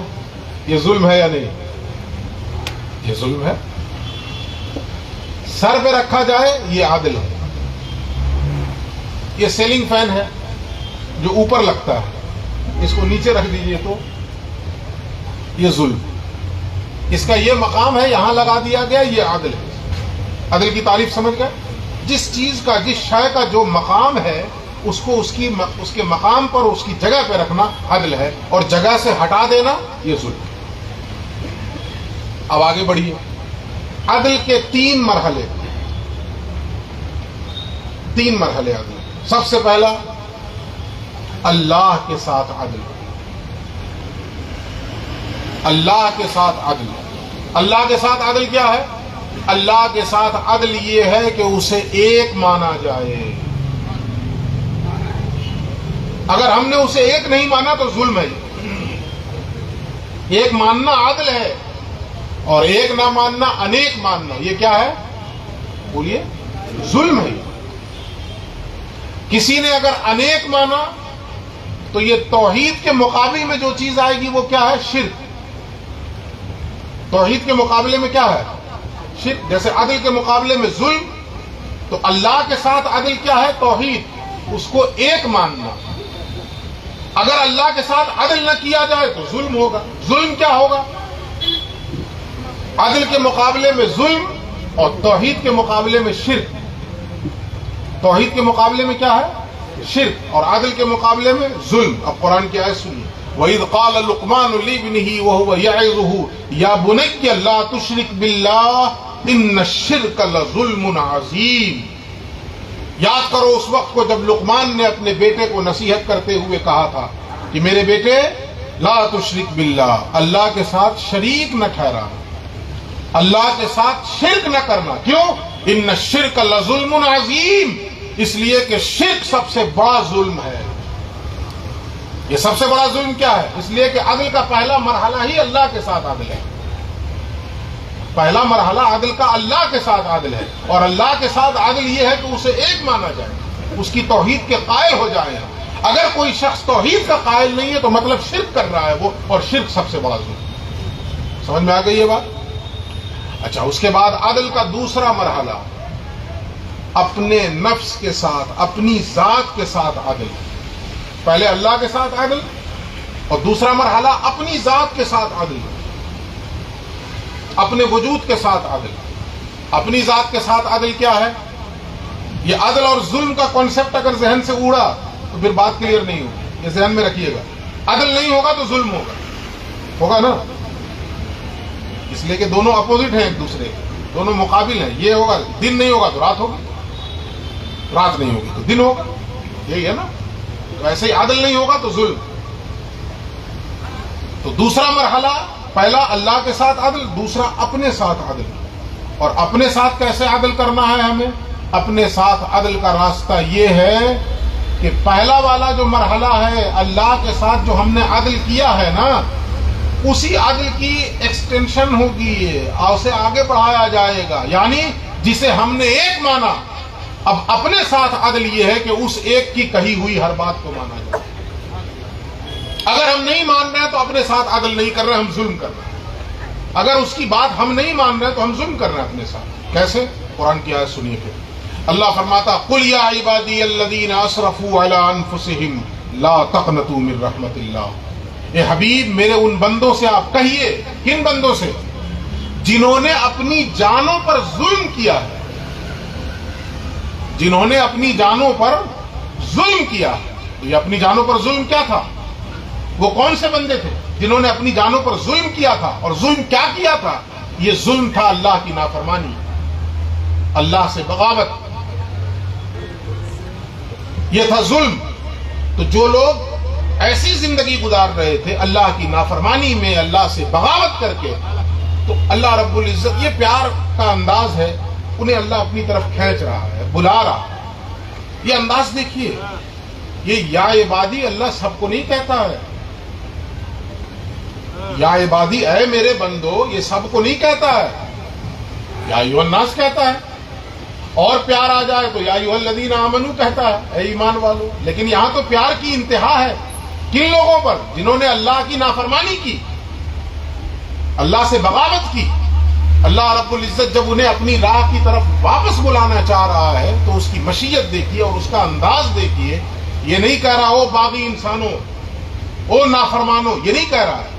یہ ظلم ہے یا نہیں؟ یہ ظلم ہے. سر پہ رکھا جائے یہ عدل ہے. یہ سیلنگ فین ہے جو اوپر لگتا ہے, اس کو نیچے رکھ دیجئے تو یہ ظلم. اس کا یہ مقام ہے, یہاں لگا دیا گیا, یہ عدل ہے. عدل کی تعریف سمجھ گئے؟ جس چیز کا, جس شے کا جو مقام ہے اس کو اس کے مقام پر, اس کی جگہ پہ رکھنا عدل ہے, اور جگہ سے ہٹا دینا یہ ظلم. اب آگے بڑھیے. عدل کے تین مرحلے عدل. سب سے پہلا اللہ کے ساتھ عدل. اللہ کے ساتھ عدل. اللہ کے ساتھ عدل کیا ہے؟ اللہ کے ساتھ عدل یہ ہے کہ اسے ایک مانا جائے. اگر ہم نے اسے ایک نہیں مانا تو ظلم ہے. ایک ماننا عدل ہے, اور ایک نہ ماننا, انیک ماننا, یہ کیا ہے؟ بولیے. ظلم ہے. کسی نے اگر انیک مانا تو یہ توحید کے مقابلے میں جو چیز آئے گی وہ کیا ہے؟ شرک. توحید کے مقابلے میں کیا ہے؟ شرک. جیسے عدل کے مقابلے میں ظلم، تو اللہ کے ساتھ عدل کیا ہے؟ توحید، اس کو ایک ماننا. اگر اللہ کے ساتھ عدل نہ کیا جائے تو ظلم ہوگا. ظلم کیا ہوگا؟ عدل کے مقابلے میں ظلم اور توحید کے مقابلے میں شرک. توحید کے مقابلے میں کیا ہے؟ شرک، اور عدل کے مقابلے میں ظلم. اب قرآن کی آیت سنیے. وَإِذْ قَالَ لُقْمَانُ لِابْنِهِ وَهُوَ يَعِظُهُ يَا بُنَيَّ لَا تُشْرِكْ بِاللَّهِ إِنَّ الشِّرْكَ لَظُلْمٌ عَظِيمٌ. یاد کرو اس وقت کو جب لقمان نے اپنے بیٹے کو نصیحت کرتے ہوئے کہا تھا کہ میرے بیٹے لا تشرک باللہ، اللہ کے ساتھ شریک نہ ٹھہرانا، اللہ کے ساتھ شرک نہ کرنا. کیوں؟ ان الشرک لظلم عظیم، اس لیے کہ شرک سب سے بڑا ظلم ہے. یہ سب سے بڑا ظلم کیا ہے؟ اس لیے کہ عدل کا پہلا مرحلہ ہی اللہ کے ساتھ عدل ہے. پہلا مرحلہ عدل کا اللہ کے ساتھ عدل ہے، اور اللہ کے ساتھ عدل یہ ہے کہ اسے ایک مانا جائے، اس کی توحید کے قائل ہو جائے. اگر کوئی شخص توحید کا قائل نہیں ہے تو مطلب شرک کر رہا ہے وہ، اور شرک سب سے بڑا ظلم. سمجھ میں آ گئی یہ بات؟ اچھا، اس کے بعد عدل کا دوسرا مرحلہ اپنے نفس کے ساتھ، اپنی ذات کے ساتھ عدل. پہلے اللہ کے ساتھ عدل، اور دوسرا مرحلہ اپنی ذات کے ساتھ عدل، اپنے وجود کے ساتھ عدل. اپنی ذات کے ساتھ عدل کیا ہے؟ یہ عدل اور ظلم کا کانسیپٹ اگر ذہن سے اڑا تو پھر بات کلیئر نہیں ہوگی. یہ ذہن میں رکھیے گا. عدل نہیں ہوگا تو ظلم ہوگا نا، اس لیے کہ دونوں اپوزٹ ہیں ایک دوسرے کے، دونوں مقابل ہیں. یہ ہوگا دن نہیں ہوگا تو رات ہوگی، رات نہیں ہوگی تو دن ہوگا. یہی ہے نا. تو ایسے ہی عدل نہیں ہوگا تو ظلم. تو دوسرا مرحلہ، پہلا اللہ کے ساتھ عدل، دوسرا اپنے ساتھ عدل. اور اپنے ساتھ کیسے عدل کرنا ہے ہمیں؟ اپنے ساتھ عدل کا راستہ یہ ہے کہ پہلا والا جو مرحلہ ہے اللہ کے ساتھ جو ہم نے عدل کیا ہے نا، اسی عدل کی ایکسٹینشن ہوگی، اسے آگے بڑھایا جائے گا. یعنی جسے ہم نے ایک مانا، اب اپنے ساتھ عدل یہ ہے کہ اس ایک کی کہی ہوئی ہر بات کو مانا جائے. اگر ہم نہیں مان رہے ہیں تو اپنے ساتھ عدل نہیں کر رہے، ہم ظلم کر رہے ہیں. اگر اس کی بات ہم نہیں مان رہے تو ہم ظلم کر رہے ہیں اپنے ساتھ. کیسے؟ قرآن کی آیت سنیے. پھر اللہ فرماتا قل یا عبادی الذین اسرفوا علی انفسہم لا تقنطوا من رحمت اللہ. اے حبیب میرے ان بندوں سے آپ کہیے. کن بندوں سے؟ جنہوں نے اپنی جانوں پر ظلم کیا ہے. جنہوں نے اپنی جانوں پر ظلم کیا. یہ اپنی جانوں پر ظلم کیا تھا؟ وہ کون سے بندے تھے جنہوں نے اپنی جانوں پر ظلم کیا تھا؟ اور ظلم کیا کیا تھا؟ یہ ظلم تھا اللہ کی نافرمانی، اللہ سے بغاوت. یہ تھا ظلم. تو جو لوگ ایسی زندگی گزار رہے تھے اللہ کی نافرمانی میں، اللہ سے بغاوت کر کے، تو اللہ رب العزت، یہ پیار کا انداز ہے، انہیں اللہ اپنی طرف کھینچ رہا ہے، بلا رہا ہے. یہ انداز دیکھیے. یہ یا عبادی اللہ سب کو نہیں کہتا ہے. یا عبادی اے میرے بندو یہ سب کو نہیں کہتا ہے، یا ایھا الناس کہتا ہے. اور پیار آ جائے تو یا ایھا الذین آمنوا کہتا ہے، اے ایمان والو. لیکن یہاں تو پیار کی انتہا ہے کن لوگوں پر؟ جنہوں نے اللہ کی نافرمانی کی، اللہ سے بغاوت کی. اللہ رب العزت جب انہیں اپنی راہ کی طرف واپس بلانا چاہ رہا ہے تو اس کی مشیت دیکھیے اور اس کا انداز دیکھیے. یہ نہیں کہہ رہا او باغی انسانوں، او نافرمانوں، یہ نہیں کہہ رہا ہے،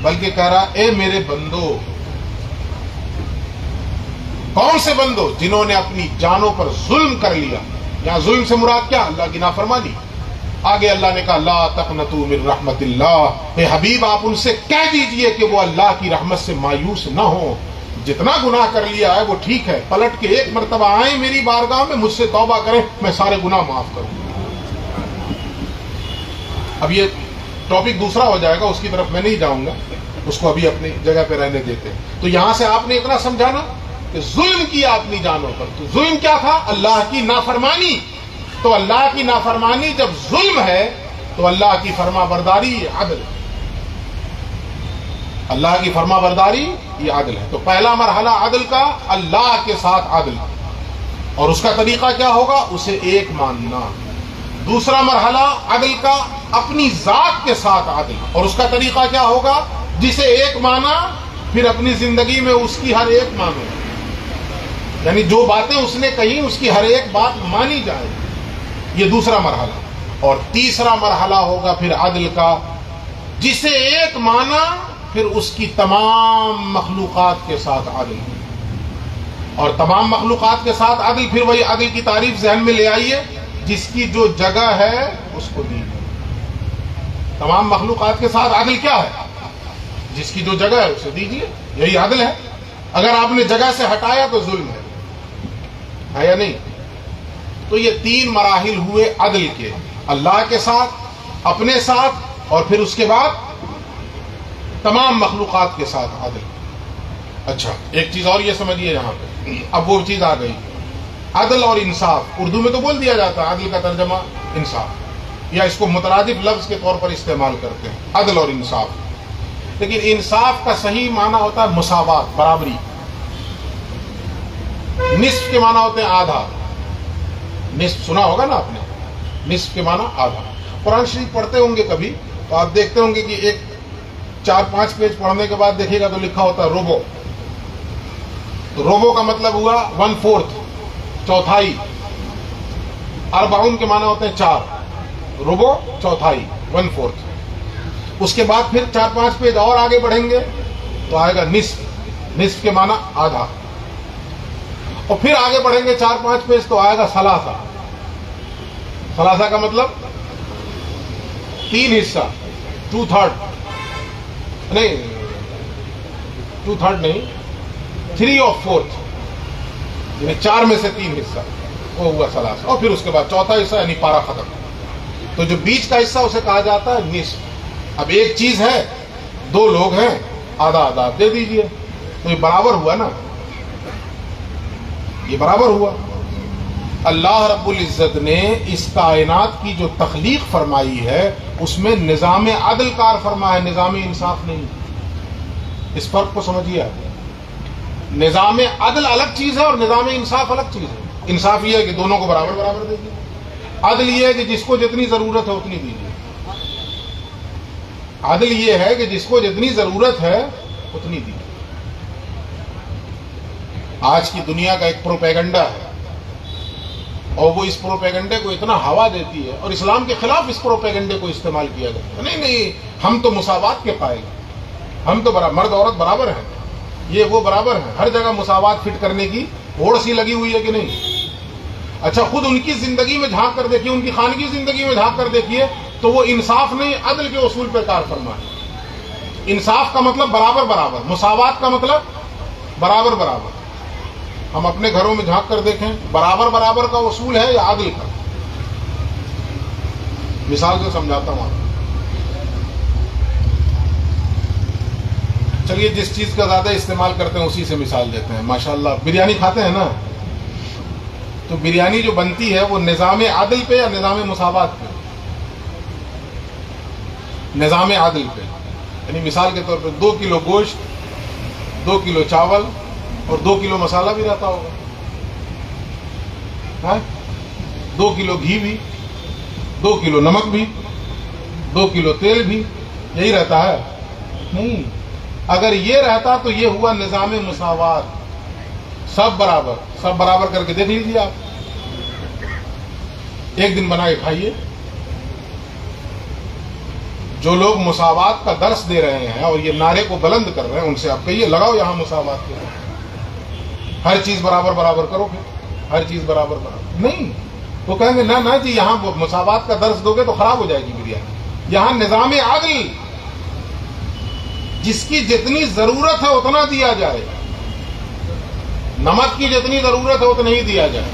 بلکہ کہہ رہا اے میرے بندو. کون سے بندو؟ جنہوں نے اپنی جانوں پر ظلم کر لیا. یہاں ظلم سے مراد کیا؟ اللہ کی نافرمانی. آگے اللہ نے کہا لا تقنطوا من رحمت اللہ. اے حبیب آپ ان سے کہہ دیجئے کہ وہ اللہ کی رحمت سے مایوس نہ ہو. جتنا گناہ کر لیا ہے وہ ٹھیک ہے، پلٹ کے ایک مرتبہ آئیں میری بارگاہ میں، مجھ سے توبہ کریں، میں سارے گناہ معاف کروں. اب یہ ٹاپک دوسرا ہو جائے گا، اس کی طرف میں نہیں جاؤں گا، اس کو ابھی اپنی جگہ پہ رہنے دیتے ہیں. تو یہاں سے آپ نے اتنا سمجھانا کہ ظلم کیا اپنی جانوں پر. تو ظلم کیا تھا؟ اللہ کی نافرمانی. تو اللہ کی نافرمانی جب ظلم ہے تو اللہ کی فرما برداری عدل. اللہ کی فرما برداری یہ عدل ہے. تو پہلا مرحلہ عدل کا اللہ کے ساتھ عدل. اور اس کا طریقہ کیا ہوگا؟ اسے ایک ماننا. دوسرا مرحلہ عدل کا اپنی ذات کے ساتھ عدل، اور اس کا طریقہ کیا ہوگا؟ جسے ایک مانا پھر اپنی زندگی میں اس کی ہر ایک مانو، یعنی جو باتیں اس نے کہی اس کی ہر ایک بات مانی جائے. یہ دوسرا مرحلہ. اور تیسرا مرحلہ ہوگا پھر عدل کا، جسے ایک مانا پھر اس کی تمام مخلوقات کے ساتھ عدل. اور تمام مخلوقات کے ساتھ عدل، پھر وہی عدل کی تعریف ذہن میں لے آئیے، جس کی جو جگہ ہے اس کو دیجیے. تمام مخلوقات کے ساتھ عدل کیا ہے؟ جس کی جو جگہ ہے اسے دیجیے، یہی عدل ہے. اگر آپ نے جگہ سے ہٹایا تو ظلم ہے یا نہیں؟ تو یہ تین مراحل ہوئے عدل کے، اللہ کے ساتھ، اپنے ساتھ، اور پھر اس کے بعد تمام مخلوقات کے ساتھ عدل. اچھا، ایک چیز اور یہ سمجھیے یہاں پہ، اب وہ چیز آ گئی، عدل اور انصاف. اردو میں تو بول دیا جاتا ہے عدل کا ترجمہ انصاف، یا اس کو مترادف لفظ کے طور پر استعمال کرتے ہیں، عدل اور انصاف. لیکن انصاف کا صحیح معنی ہوتا ہے مساوات، برابری. نصف کے معنی ہوتے ہیں آدھا. نصف سنا ہوگا نا آپ نے، نصف کے معنی آدھا. قرآن شریف پڑھتے ہوں گے کبھی تو آپ دیکھتے ہوں گے کہ ایک 4-5 پیج پڑھنے کے بعد دیکھیے گا تو لکھا ہوتا ہے روبو. تو روبو کا مطلب ہوا 1/4، چوتھائی. اربعون کے معنی ہوتے ہیں 4، روبو چوتھائی، 1/4. اس کے بعد پھر 4-5 پیج اور آگے بڑھیں گے تو آئے گا نصف. نصف کے معنی آدھا. اور پھر آگے بڑھیں گے 4-5 پیج تو آئے گا ثلاثہ. ثلاثہ کا مطلب 3 حصہ، 2/3 نہیں، 2/3 نہیں، 3/4، یعنی 4 میں سے 3 حصہ، وہ ہوا ثلاثہ. اور پھر اس کے بعد چوتھا حصہ یعنی پارا ختم. تو جو بیچ کا حصہ اسے کہا جاتا ہے نصف. اب ایک چیز ہے، 2 لوگ ہیں، آدھا آدھا دے دیجئے، تو یہ برابر ہوا نا، یہ برابر ہوا. اللہ رب العزت نے اس کائنات کی جو تخلیق فرمائی ہے اس میں نظام عدل کار فرمایا ہے، نظام انصاف نہیں. اس فرق کو سمجھیے آپ. نظام عدل الگ چیز ہے اور نظام انصاف الگ چیز ہے. انصاف یہ ہے کہ دونوں کو برابر برابر دے دیجیے. عدل یہ ہے کہ جس کو جتنی ضرورت ہے اتنی دیجیے. عدل یہ ہے کہ جس کو جتنی ضرورت ہے اتنی دیجیے. آج کی دنیا کا ایک پروپیگنڈا ہے اور وہ اس پروپیگنڈے کو اتنا ہوا دیتی ہے، اور اسلام کے خلاف اس پروپیگنڈے کو استعمال کیا جاتا ہے. نہیں، ہم تو مساوات کے قائل ہیں، ہم تو مرد عورت برابر ہیں، یہ وہ برابر ہیں. ہر جگہ مساوات فٹ کرنے کی ہوڑ سی لگی ہوئی ہے کہ نہیں؟ اچھا، خود ان کی زندگی میں جھانک کر دیکھیے، ان کی خانگی زندگی میں جھانک کر دیکھیے تو وہ انصاف نہیں، عدل کے اصول پر کار فرما ہے. انصاف کا مطلب برابر برابر، مساوات کا مطلب برابر برابر. ہم اپنے گھروں میں جھانک کر دیکھیں، برابر برابر کا اصول ہے یا عدل کا؟ مثال سے سمجھاتا ہوں آپ. چلیے، جس چیز کا زیادہ استعمال کرتے ہیں اسی سے مثال دیتے ہیں. ماشاءاللہ بریانی کھاتے ہیں نا، تو بریانی جو بنتی ہے وہ نظام عدل پہ یا نظام مساوات پہ؟ نظام عدل پہ. یعنی مثال کے طور پہ 2 کلو گوشت، 2 کلو چاول اور 2 کلو مسالہ بھی رہتا ہوگا، 2 کلو گھی بھی، 2 کلو نمک بھی، 2 کلو تیل بھی، یہی رہتا ہے؟ نہیں. اگر یہ رہتا تو یہ ہوا نظام مساوات. سب برابر، سب برابر کر کے دیکھ لیجیے آپ. ایک دن بنا کے کھائیے. جو لوگ مساوات کا درس دے رہے ہیں اور یہ نعرے کو بلند کر رہے ہیں ان سے آپ کہیے لگاؤ یہاں مساوات کے، ہر چیز برابر برابر کرو. پھر ہر چیز برابر برابر نہیں، وہ کہیں گے نہ جی یہاں مساوات کا درس دو گے تو خراب ہو جائے گی بریانی. یہاں نظام عدل، جس کی جتنی ضرورت ہے اتنا دیا جائے، نمک کی جتنی ضرورت ہے اتنا ہی دیا جائے.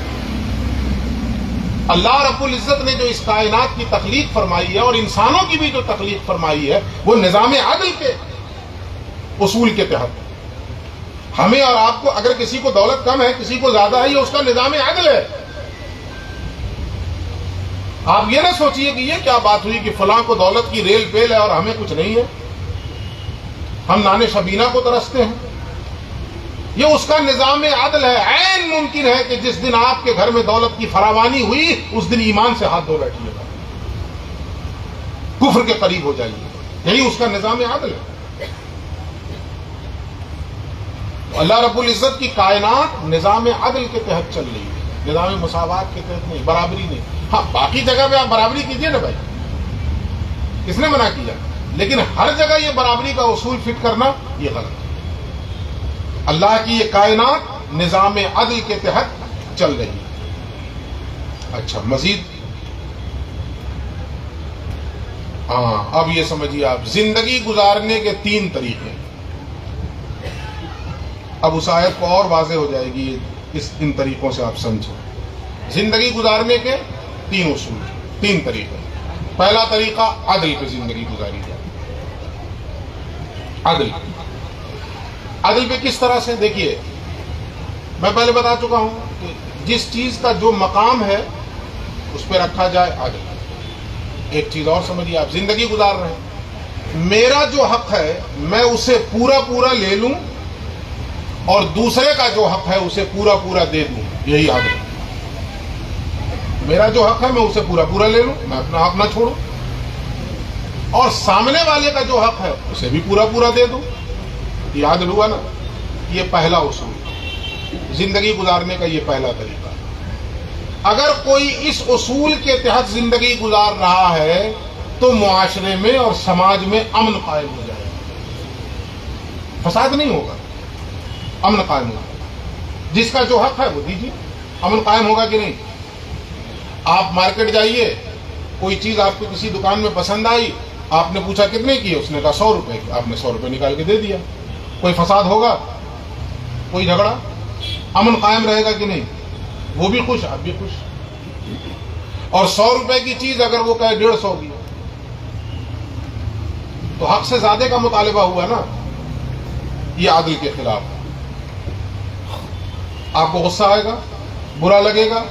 اللہ رب العزت نے جو اس کائنات کی تخلیق فرمائی ہے اور انسانوں کی بھی جو تخلیق فرمائی ہے وہ نظام عدل کے اصول کے تحت. ہمیں اور آپ کو اگر کسی کو دولت کم ہے، کسی کو زیادہ ہے، یہ اس کا نظام عدل ہے. آپ یہ نہ سوچئے کہ یہ کیا بات ہوئی کہ فلاں کو دولت کی ریل پیل ہے اور ہمیں کچھ نہیں ہے، ہم نان شبینہ کو ترستے ہیں. یہ اس کا نظام عدل ہے. عین ممکن ہے کہ جس دن آپ کے گھر میں دولت کی فراوانی ہوئی اس دن ایمان سے ہاتھ دھو بیٹھیے گا, کفر کے قریب ہو جائیے. یہی اس کا نظام عدل ہے. اللہ رب العزت کی کائنات نظام عدل کے تحت چل رہی ہے, نظام مساوات کے تحت نہیں, برابری نہیں. ہاں باقی جگہ پہ آپ برابری کیجئے نا بھائی, کس نے منع کیا؟ لیکن ہر جگہ یہ برابری کا اصول فٹ کرنا یہ غلط ہے. اللہ کی یہ کائنات نظام عدل کے تحت چل رہی ہے. اچھا مزید اب یہ سمجھیے آپ, زندگی گزارنے کے 3 طریقے. اب اس آیت کو اور واضح ہو جائے گی ان طریقوں سے آپ سمجھیں. زندگی گزارنے کے 3 اصول, 3 طریقے. پہلا طریقہ عدل پہ زندگی گزاری جائے. عدل پہ کس طرح سے؟ دیکھیے میں پہلے بتا چکا ہوں کہ جس چیز کا جو مقام ہے اس پہ رکھا جائے عدل. ایک چیز اور سمجھیے آپ, زندگی گزار رہے ہیں, میرا جو حق ہے میں اسے پورا پورا لے لوں اور دوسرے کا جو حق ہے اسے پورا پورا دے دوں, یہی عدل ہے. میرا جو حق ہے میں اسے پورا پورا لے لوں, میں اپنا حق نہ چھوڑوں, اور سامنے والے کا جو حق ہے اسے بھی پورا پورا دے دوں. یہ عدل ہوا نا. یہ پہلا اصول, زندگی گزارنے کا یہ پہلا طریقہ. اگر کوئی اس اصول کے تحت زندگی گزار رہا ہے تو معاشرے میں اور سماج میں امن قائم ہو جائے گا, فساد نہیں ہوگا, امن قائم ہوگا. جس کا جو حق ہے وہ دیجیے, امن قائم ہوگا کہ نہیں؟ آپ مارکیٹ جائیے, کوئی چیز آپ کو کسی دکان میں پسند آئی, آپ نے پوچھا کتنے کی ہے, اس نے کہا 100 روپے کی, آپ نے 100 روپے نکال کے دے دیا. کوئی فساد ہوگا؟ کوئی جھگڑا؟ امن قائم رہے گا کہ نہیں؟ وہ بھی خوش, آپ بھی خوش. اور 100 روپے کی چیز اگر وہ کہے 150 کی تو حق سے زیادہ کا مطالبہ ہوا نا. یہ عدل کے خلاف. آپ کو غصہ آئے گا, برا لگے گا,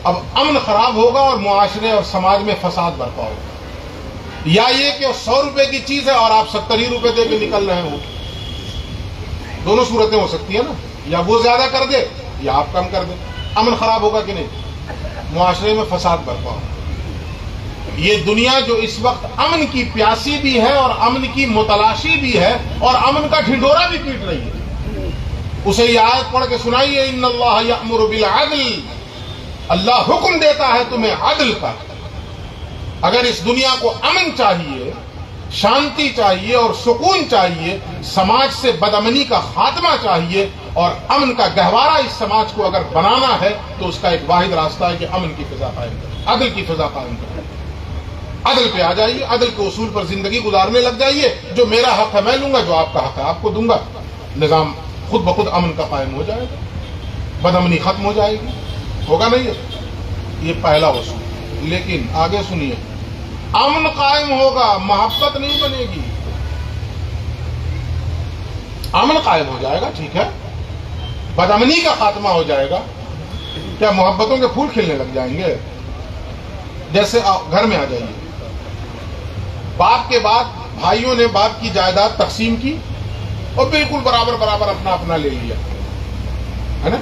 اب امن خراب ہوگا اور معاشرے اور سماج میں فساد برپا ہوگا. یا یہ کہ 100 روپے کی چیز ہے اور آپ 70 روپے دے کے نکل رہے ہوں, دونوں صورتیں ہو سکتی ہیں نا. یا وہ زیادہ کر دے یا آپ کم کر دیں, امن خراب ہوگا کہ نہیں؟ معاشرے میں فساد برپا ہوگا. یہ دنیا جو اس وقت امن کی پیاسی بھی ہے اور امن کی متلاشی بھی ہے اور امن کا ڈھنڈورا بھی پیٹ رہی ہے, اسے یہ آیت پڑھ کے سنائیے, ان اللہ یأمر بالعدل, اللہ حکم دیتا ہے تمہیں عدل کا. اگر اس دنیا کو امن چاہیے, شانتی چاہیے اور سکون چاہیے, سماج سے بدامنی کا خاتمہ چاہیے اور امن کا گہوارہ اس سماج کو اگر بنانا ہے تو اس کا ایک واحد راستہ ہے کہ امن کی فضا قائم کریں, عدل کی فضا قائم کریں. عدل پہ آ جائیے, عدل کے اصول پر زندگی گزارنے لگ جائیے. جو میرا حق ہے میں لوں گا, جو آپ کا حق ہے آپ کو دوں گا. نظام خود بخود امن کا قائم ہو جائے گا, بدامنی ختم ہو جائے گی. ہوگا نہیں؟ یہ پہلا اصول. لیکن آگے سنیے, امن قائم ہوگا, محبت نہیں بنے گی. امن قائم ہو جائے گا, ٹھیک ہے, بدامنی کا خاتمہ ہو جائے گا. کیا محبتوں کے پھول کھلنے لگ جائیں گے؟ جیسے گھر میں آ جائیے, باپ کے بعد بھائیوں نے باپ کی جائیداد تقسیم کی اور بالکل برابر برابر اپنا اپنا لے لیا, ہے نا.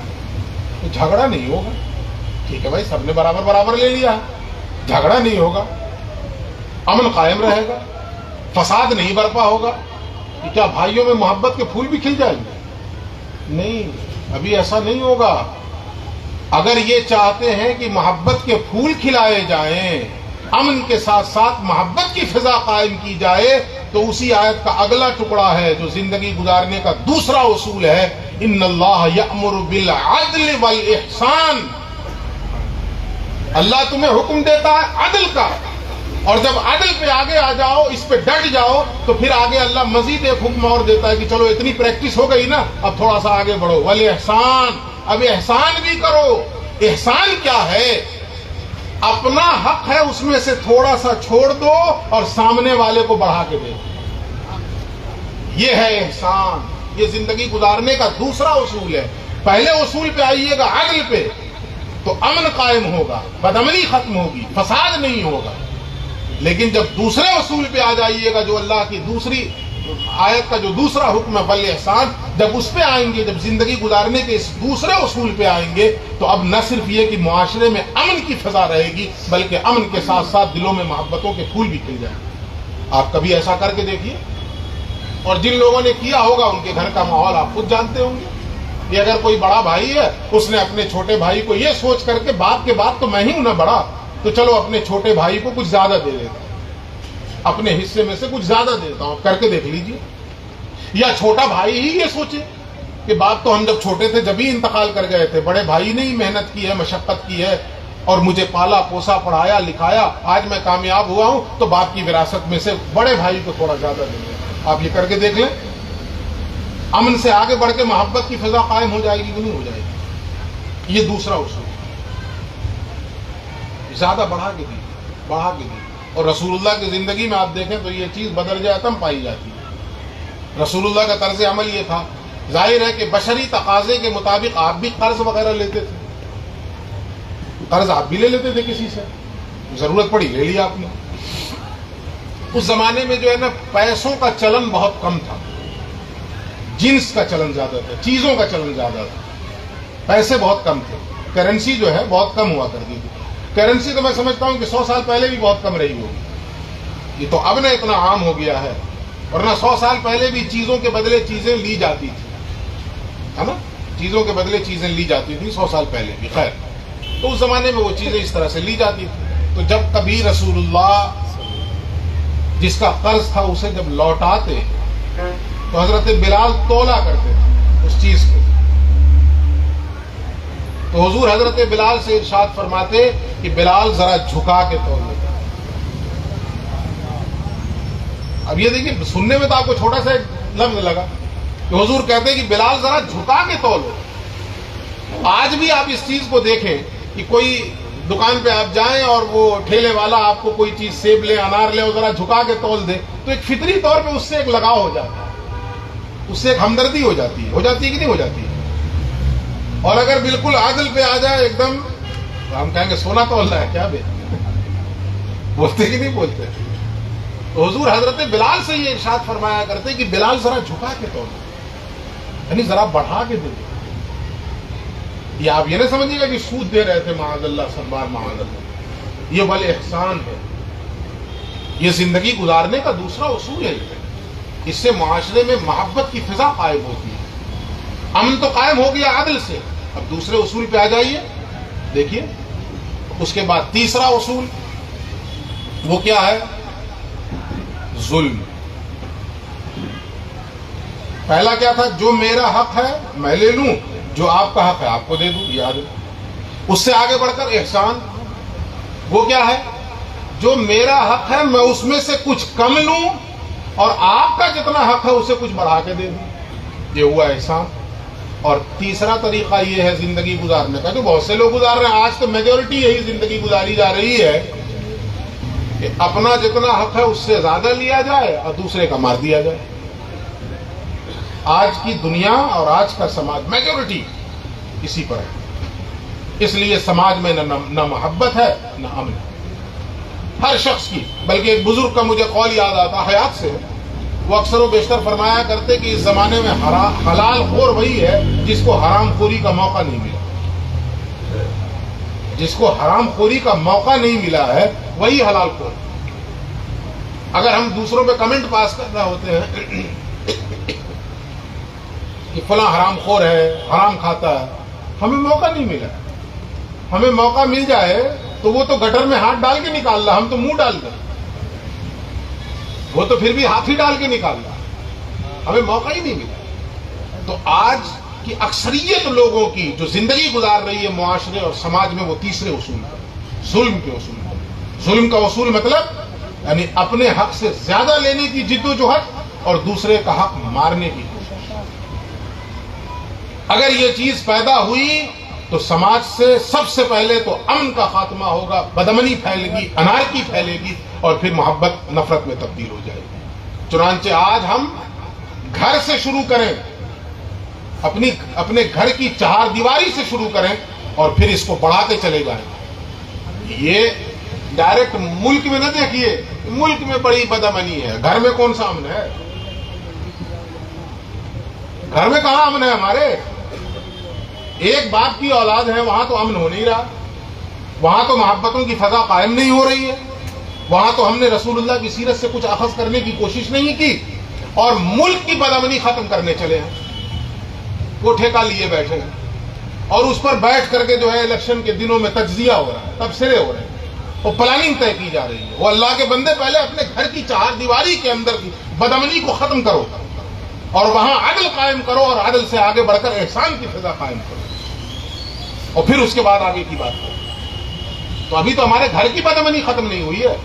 جھگڑا نہیں ہوگا, ٹھیک ہے بھائی, سب نے برابر برابر لے لیا, جھگڑا نہیں ہوگا, امن قائم رہے گا, فساد نہیں برپا ہوگا. کیا بھائیوں میں محبت کے پھول بھی کھل جائیں گے؟ نہیں, ابھی ایسا نہیں ہوگا. اگر یہ چاہتے ہیں کہ محبت کے پھول کھلائے جائیں, امن کے ساتھ ساتھ محبت کی فضا قائم کی جائے, تو اسی آیت کا اگلا ٹکڑا ہے جو زندگی گزارنے کا دوسرا اصول ہے, ان اللہ یأمر بالعدل والاحسان. اللہ تمہیں حکم دیتا ہے عدل کا, اور جب عدل پہ آگے آ جاؤ, اس پہ ڈٹ جاؤ, تو پھر آگے اللہ مزید ایک حکم اور دیتا ہے کہ چلو اتنی پریکٹس ہو گئی نا, اب تھوڑا سا آگے بڑھو, والاحسان, اب احسان بھی کرو. احسان کیا ہے؟ اپنا حق ہے اس میں سے تھوڑا سا چھوڑ دو اور سامنے والے کو بڑھا کے دے. یہ ہے احسان. یہ زندگی گزارنے کا دوسرا اصول ہے. پہلے اصول پہ آئیے گا, عدل پہ, تو امن قائم ہوگا, بدامنی ختم ہوگی, فساد نہیں ہوگا. لیکن جب دوسرے اصول پہ آ جائیے گا جو اللہ کی دوسری آیت کا جو دوسرا حکم ہے بل احسان، جب اس پہ آئیں گے، جب زندگی گزارنے کے اس دوسرے اصول پہ آئیں گے، تو اب نہ صرف یہ کہ معاشرے میں امن کی فضا رہے گی، بلکہ امن کے ساتھ ساتھ دلوں میں محبتوں کے پھول بھی کھل جائیں گے۔ آپ کبھی ایسا کر کے دیکھیے، اور جن لوگوں نے کیا ہوگا ان کے گھر کا ماحول آپ خود جانتے ہوں گے۔ یہ اگر کوئی بڑا بھائی ہے، اس نے اپنے چھوٹے بھائی کو یہ سوچ کر کے باپ کے بعد تو میں ہی ہوں نا بڑا، تو چلو اپنے چھوٹے بھائی کو کچھ زیادہ دے دیتا ہوں، اپنے حصے میں سے کچھ زیادہ دیتا ہوں، کر کے دیکھ لیجئے۔ یا چھوٹا بھائی ہی یہ سوچے کہ باپ تو ہم جب چھوٹے تھے جب ہی انتقال کر گئے تھے، بڑے بھائی نے ہی محنت کی ہے، مشقت کی ہے اور مجھے پالا پوسا پڑھایا لکھایا، آج میں کامیاب ہوا ہوں، تو باپ کی وراثت میں سے بڑے بھائی کو تھوڑا زیادہ دیں گے۔ آپ یہ کر کے دیکھ لیں، امن سے آگے بڑھ کے محبت کی فضا قائم ہو جائے گی کہ نہیں ہو جائے گی؟ یہ دوسرا اصول، زیادہ بڑھا کے دی۔ اور رسول اللہ کی زندگی میں آپ دیکھیں تو یہ چیز بدرجہ اتم پائی جاتی ہے۔ رسول اللہ کا طرز عمل یہ تھا، ظاہر ہے کہ بشری تقاضے کے مطابق آپ بھی قرض وغیرہ لیتے تھے، قرض آپ بھی لے لیتے تھے کسی سے، ضرورت پڑی لے لیا آپ نے۔ اس زمانے میں جو ہے نا پیسوں کا چلن بہت کم تھا، جنس کا چلن زیادہ تھا، چیزوں کا چلن زیادہ تھا، پیسے بہت کم تھے، کرنسی جو ہے بہت کم ہوا کرتی تھی۔ کرنسی تو میں سمجھتا ہوں کہ 100 سال پہلے بھی بہت کم رہی ہوگی، یہ تو اب نہ اتنا عام ہو گیا ہے، ورنہ 100 سال پہلے بھی چیزوں کے بدلے چیزیں لی جاتی تھی، ہے نا، چیزوں کے بدلے چیزیں لی جاتی تھی 100 سال پہلے بھی۔ خیر، تو اس زمانے میں وہ چیزیں اس طرح سے لی جاتی تھی، تو جب کبھی رسول اللہ جس کا قرض تھا اسے جب لوٹاتے تو حضرت بلال تولا کرتے تھے اس چیز کو، تو حضور حضرت بلال سے ارشاد فرماتے کہ بلال ذرا جھکا کے تول لے۔ اب یہ دیکھیے، سننے میں تو آپ کو چھوٹا سا ایک لفظ لگا کہ حضور کہتے ہیں کہ بلال ذرا جھکا کے تولو۔ آج بھی آپ اس چیز کو دیکھیں کہ کوئی دکان پہ آپ جائیں اور وہ ٹھیلے والا آپ کو کوئی چیز سیب لے انار لے اور ذرا جھکا کے تول دے، تو ایک فطری طور پہ اس سے ایک لگاؤ ہو جاتا ہے، اس سے ایک ہمدردی ہو جاتی ہے کہ نہیں ہو جاتی ہے؟ اور اگر بالکل عادل پہ آ جائے ایک دم، ہم کہیں گے سونا تول رہا ہے کیا بے، بولتے کہ نہیں بولتے؟ تو حضور حضرت بلال سے یہ ارشاد فرمایا کرتے کہ بلال ذرا جھکا کے تول، یعنی ذرا بڑھا کے دے۔ یہ آپ یہ نہ سمجھیے گا کہ سود دے رہے تھے، معاذ اللہ، سربار معاذ اللہ، یہ بل احسان ہے، یہ زندگی گزارنے کا دوسرا اصول ہے۔ اس سے معاشرے میں محبت کی فضا قائم ہوتی ہے، امن تو قائم ہو گیا عدل سے۔ اب دوسرے اصول پہ آ جائیے، دیکھیے اس کے بعد تیسرا اصول وہ کیا ہے؟ ظلم۔ پہلا کیا تھا؟ جو میرا حق ہے میں لے لوں، جو آپ کا حق ہے آپ کو دے دوں، یاد ہے۔ اس سے آگے بڑھ کر احسان، وہ کیا ہے؟ جو میرا حق ہے میں اس میں سے کچھ کم لوں اور آپ کا جتنا حق ہے اسے کچھ بڑھا کے دے دوں، یہ ہوا احسان۔ اور تیسرا طریقہ یہ ہے زندگی گزارنے کا، جو بہت سے لوگ گزار رہے ہیں، آج تو میجورٹی یہی زندگی گزاری جا رہی ہے کہ اپنا جتنا حق ہے اس سے زیادہ لیا جائے اور دوسرے کا مار دیا جائے۔ آج کی دنیا اور آج کا سماج میجورٹی اسی پر ہے، اس لیے سماج میں نہ محبت ہے نہ امن، ہر شخص کی۔ بلکہ ایک بزرگ کا مجھے قول یاد آتا حیات سے، وہ اکثر و بیشتر فرمایا کرتے کہ اس زمانے میں حلال خور وہی ہے جس کو حرام خوری کا موقع نہیں ملا، جس کو حرام خوری کا موقع نہیں ملا ہے وہی حلال خور۔ اگر ہم دوسروں پہ کمنٹ پاس کر رہے ہوتے ہیں کہ فلاں حرام خور ہے، حرام کھاتا ہے، ہمیں موقع نہیں ملا۔ ہمیں موقع مل جائے تو وہ تو گٹر میں ہاتھ ڈال کے نکال رہا، ہم تو منہ ڈال دیں، وہ تو پھر بھی ہاتھ ہی ڈال کے نکال رہا، ہمیں موقع ہی نہیں ملا۔ تو آج کی اکثریت لوگوں کی جو زندگی گزار رہی ہے معاشرے اور سماج میں، وہ تیسرے اصول پر، ظلم کے اصول پر۔ ظلم کا اصول مطلب یعنی اپنے حق سے زیادہ لینے کی جد و جہد اور دوسرے کا حق مارنے کی کوشش۔ اگر یہ چیز پیدا ہوئی تو سماج سے سب سے پہلے تو امن کا خاتمہ ہوگا، بدامنی پھیلے گی، انارکی پھیلے گی اور پھر محبت نفرت میں تبدیل ہو جائے گی۔ چنانچہ آج ہم گھر سے شروع کریں، اپنے گھر کی چہار دیواری سے شروع کریں اور پھر اس کو بڑھاتے چلے جائیں۔ یہ ڈائریکٹ ملک میں نہ دیکھیے، ملک میں بڑی بدامنی ہے، گھر میں کون سا امن ہے؟ گھر میں کہاں امن ہے ہمارے؟ ایک باپ کی اولاد ہے، وہاں تو امن ہو نہیں رہا، وہاں تو محبتوں کی فضا قائم نہیں ہو رہی ہے، وہاں تو ہم نے رسول اللہ کی سیرت سے کچھ اخذ کرنے کی کوشش نہیں کی اور ملک کی بدامنی ختم کرنے چلے ہیں، وہ ٹھیکہ لیے بیٹھے ہیں اور اس پر بیٹھ کر کے جو ہے الیکشن کے دنوں میں تجزیہ ہو رہا ہے، تبصرے ہو رہے ہیں، وہ پلاننگ طے کی جا رہی ہے۔ وہ اللہ کے بندے پہلے اپنے گھر کی چہار دیواری کے اندر کی بدامنی کو ختم کرو اور وہاں عدل قائم کرو اور عدل سے آگے بڑھ کر احسان کی فضا قائم کرو اور پھر اس کے بعد آگے کی بات کرو۔ تو ابھی تو ہمارے گھر کی بدامنی ختم نہیں ہوئی ہے،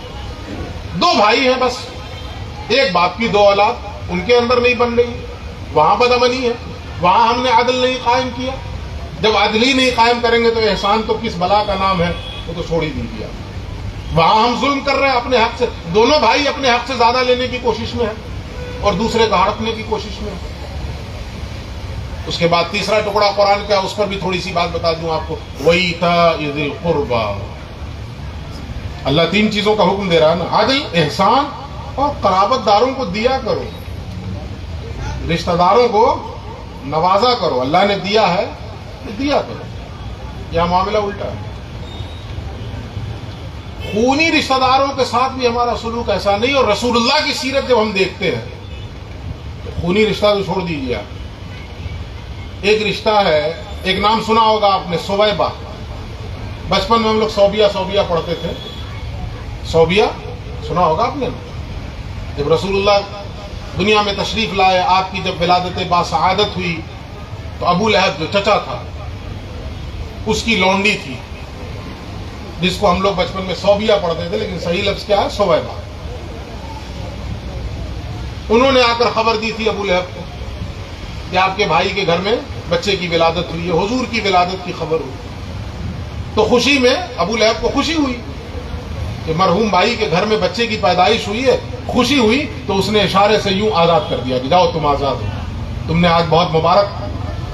دو بھائی ہیں بس، ایک باپ کی دو اولاد، ان کے اندر نہیں بن رہی، وہاں بدامنی ہے، وہاں ہم نے عدل نہیں قائم کیا۔ جب عدل ہی نہیں قائم کریں گے تو احسان تو کس بلا کا نام ہے، وہ تو چھوڑ ہی دیجیے۔ وہاں ہم ظلم کر رہے ہیں اپنے حق سے، دونوں بھائی اپنے حق سے زیادہ لینے کی کوشش میں ہیں اور دوسرے کا ہڑپنے کی کوشش میں ہے۔ اس کے بعد تیسرا ٹکڑا قرآن کا، اس پر بھی تھوڑی سی بات بتا دوں آپ کو، وَإِيتَاءِ ذِي الْقُرْبَى۔ اللہ تین چیزوں کا حکم دے رہا ہے نا، عدل، احسان اور قرابت داروں کو دیا کرو، رشتہ داروں کو نوازا کرو، اللہ نے دیا ہے تو دیا کرو۔ یہ معاملہ الٹا ہے، خونی رشتہ داروں کے ساتھ بھی ہمارا سلوک ایسا نہیں، اور رسول اللہ کی سیرت جب ہم دیکھتے ہیں تو خونی رشتہ تو چھوڑ دیجیے آپ۔ ایک رشتہ ہے، ایک نام سنا ہوگا آپ نے، صویبہ۔ بچپن میں ہم لوگ صوبیہ پڑھتے تھے، صوبیہ سنا ہوگا آپ نے۔ جب رسول اللہ دنیا میں تشریف لائے، آپ کی جب ولادت باسعادت ہوئی تو ابو لہب جو چچا تھا، اس کی لونڈی تھی، جس کو ہم لوگ بچپن میں صوبیہ پڑھتے تھے، لیکن صحیح لفظ کیا ہے؟ صویبہ۔ انہوں نے آ کر خبر دی تھی ابو لہب کو کہ آپ کے بھائی کے گھر میں بچے کی ولادت ہوئی ہے، حضور کی ولادت کی خبر ہوئی۔ تو خوشی میں ابو لہب کو خوشی ہوئی کہ مرحوم بھائی کے گھر میں بچے کی پیدائش ہوئی ہے، خوشی ہوئی تو اس نے اشارے سے یوں آزاد کر دیا کہ جاؤ تم آزاد ہو، تم نے آج بہت مبارک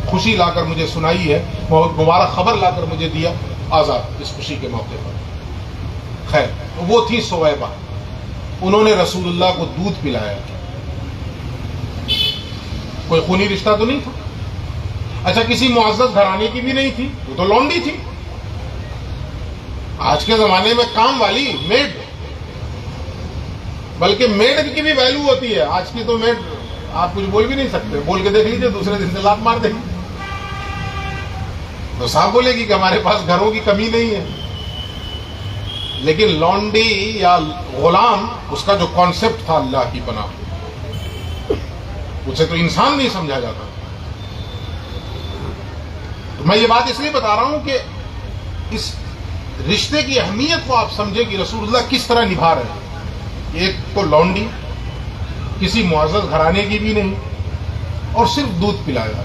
خوشی لا کر مجھے سنائی ہے، بہت مبارک خبر لا کر مجھے دیا، آزاد اس خوشی کے موقع پر۔ خیر، وہ تھی صویبہ، انہوں نے رسول اللہ کو دودھ پلایا، کوئی خونی رشتہ تو نہیں تھا، اچھا کسی معزز گھرانے کی بھی نہیں تھی، وہ تو لونڈی تھی۔ آج کے زمانے میں کام والی، میڈ، بلکہ میڈ کی بھی ویلیو ہوتی ہے، آج کی تو میڈ آپ کچھ بول بھی نہیں سکتے، بول کے دیکھ لیجیے دوسرے دن سے لات مار دیں گے، تو صاحب بولے گی کہ ہمارے پاس گھروں کی کمی نہیں ہے۔ لیکن لونڈی یا غلام، اس کا جو کانسیپٹ تھا اللہ کی پناہ، اسے تو انسان نہیں سمجھا جاتا۔ تو میں یہ بات اس لیے بتا رہا ہوں کہ اس رشتے کی اہمیت کو آپ سمجھیں کہ رسول اللہ کس طرح نبھا رہے ہیں۔ ایک تو لونڈی، کسی معزز گھرانے کی بھی نہیں، اور صرف دودھ پلایا۔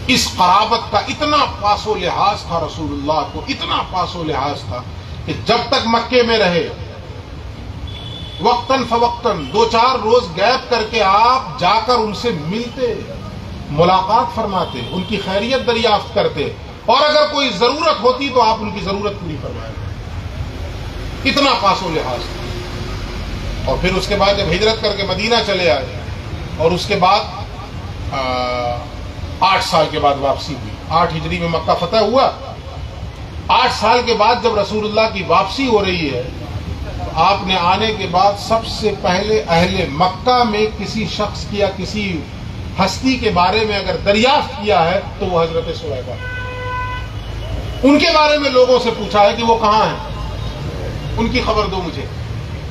اس قرابت کا اتنا پاس و لحاظ تھا رسول اللہ کو، اتنا پاس و لحاظ تھا کہ جب تک مکے میں رہے، وقتاً فوقتاً 2-4 روز گیپ کر کے آپ جا کر ان سے ملتے، ملاقات فرماتے، ان کی خیریت دریافت کرتے، اور اگر کوئی ضرورت ہوتی تو آپ ان کی ضرورت پوری فرمائیں۔ اتنا پاس و لحاظ تھا۔ اور پھر اس کے بعد جب ہجرت کر کے مدینہ چلے آئے، اور اس کے بعد 8 سال کے بعد واپسی ہوئی، 8 ہجری میں مکہ فتح ہوا، 8 سال کے بعد جب رسول اللہ کی واپسی ہو رہی ہے، تو آپ نے آنے کے بعد سب سے پہلے اہل مکہ میں کسی شخص کی یا کسی ہستی کے بارے میں اگر دریافت کیا ہے تو وہ حضرت صویبہ، ان کے بارے میں لوگوں سے پوچھا ہے کہ وہ کہاں ہیں، ان کی خبر دو مجھے۔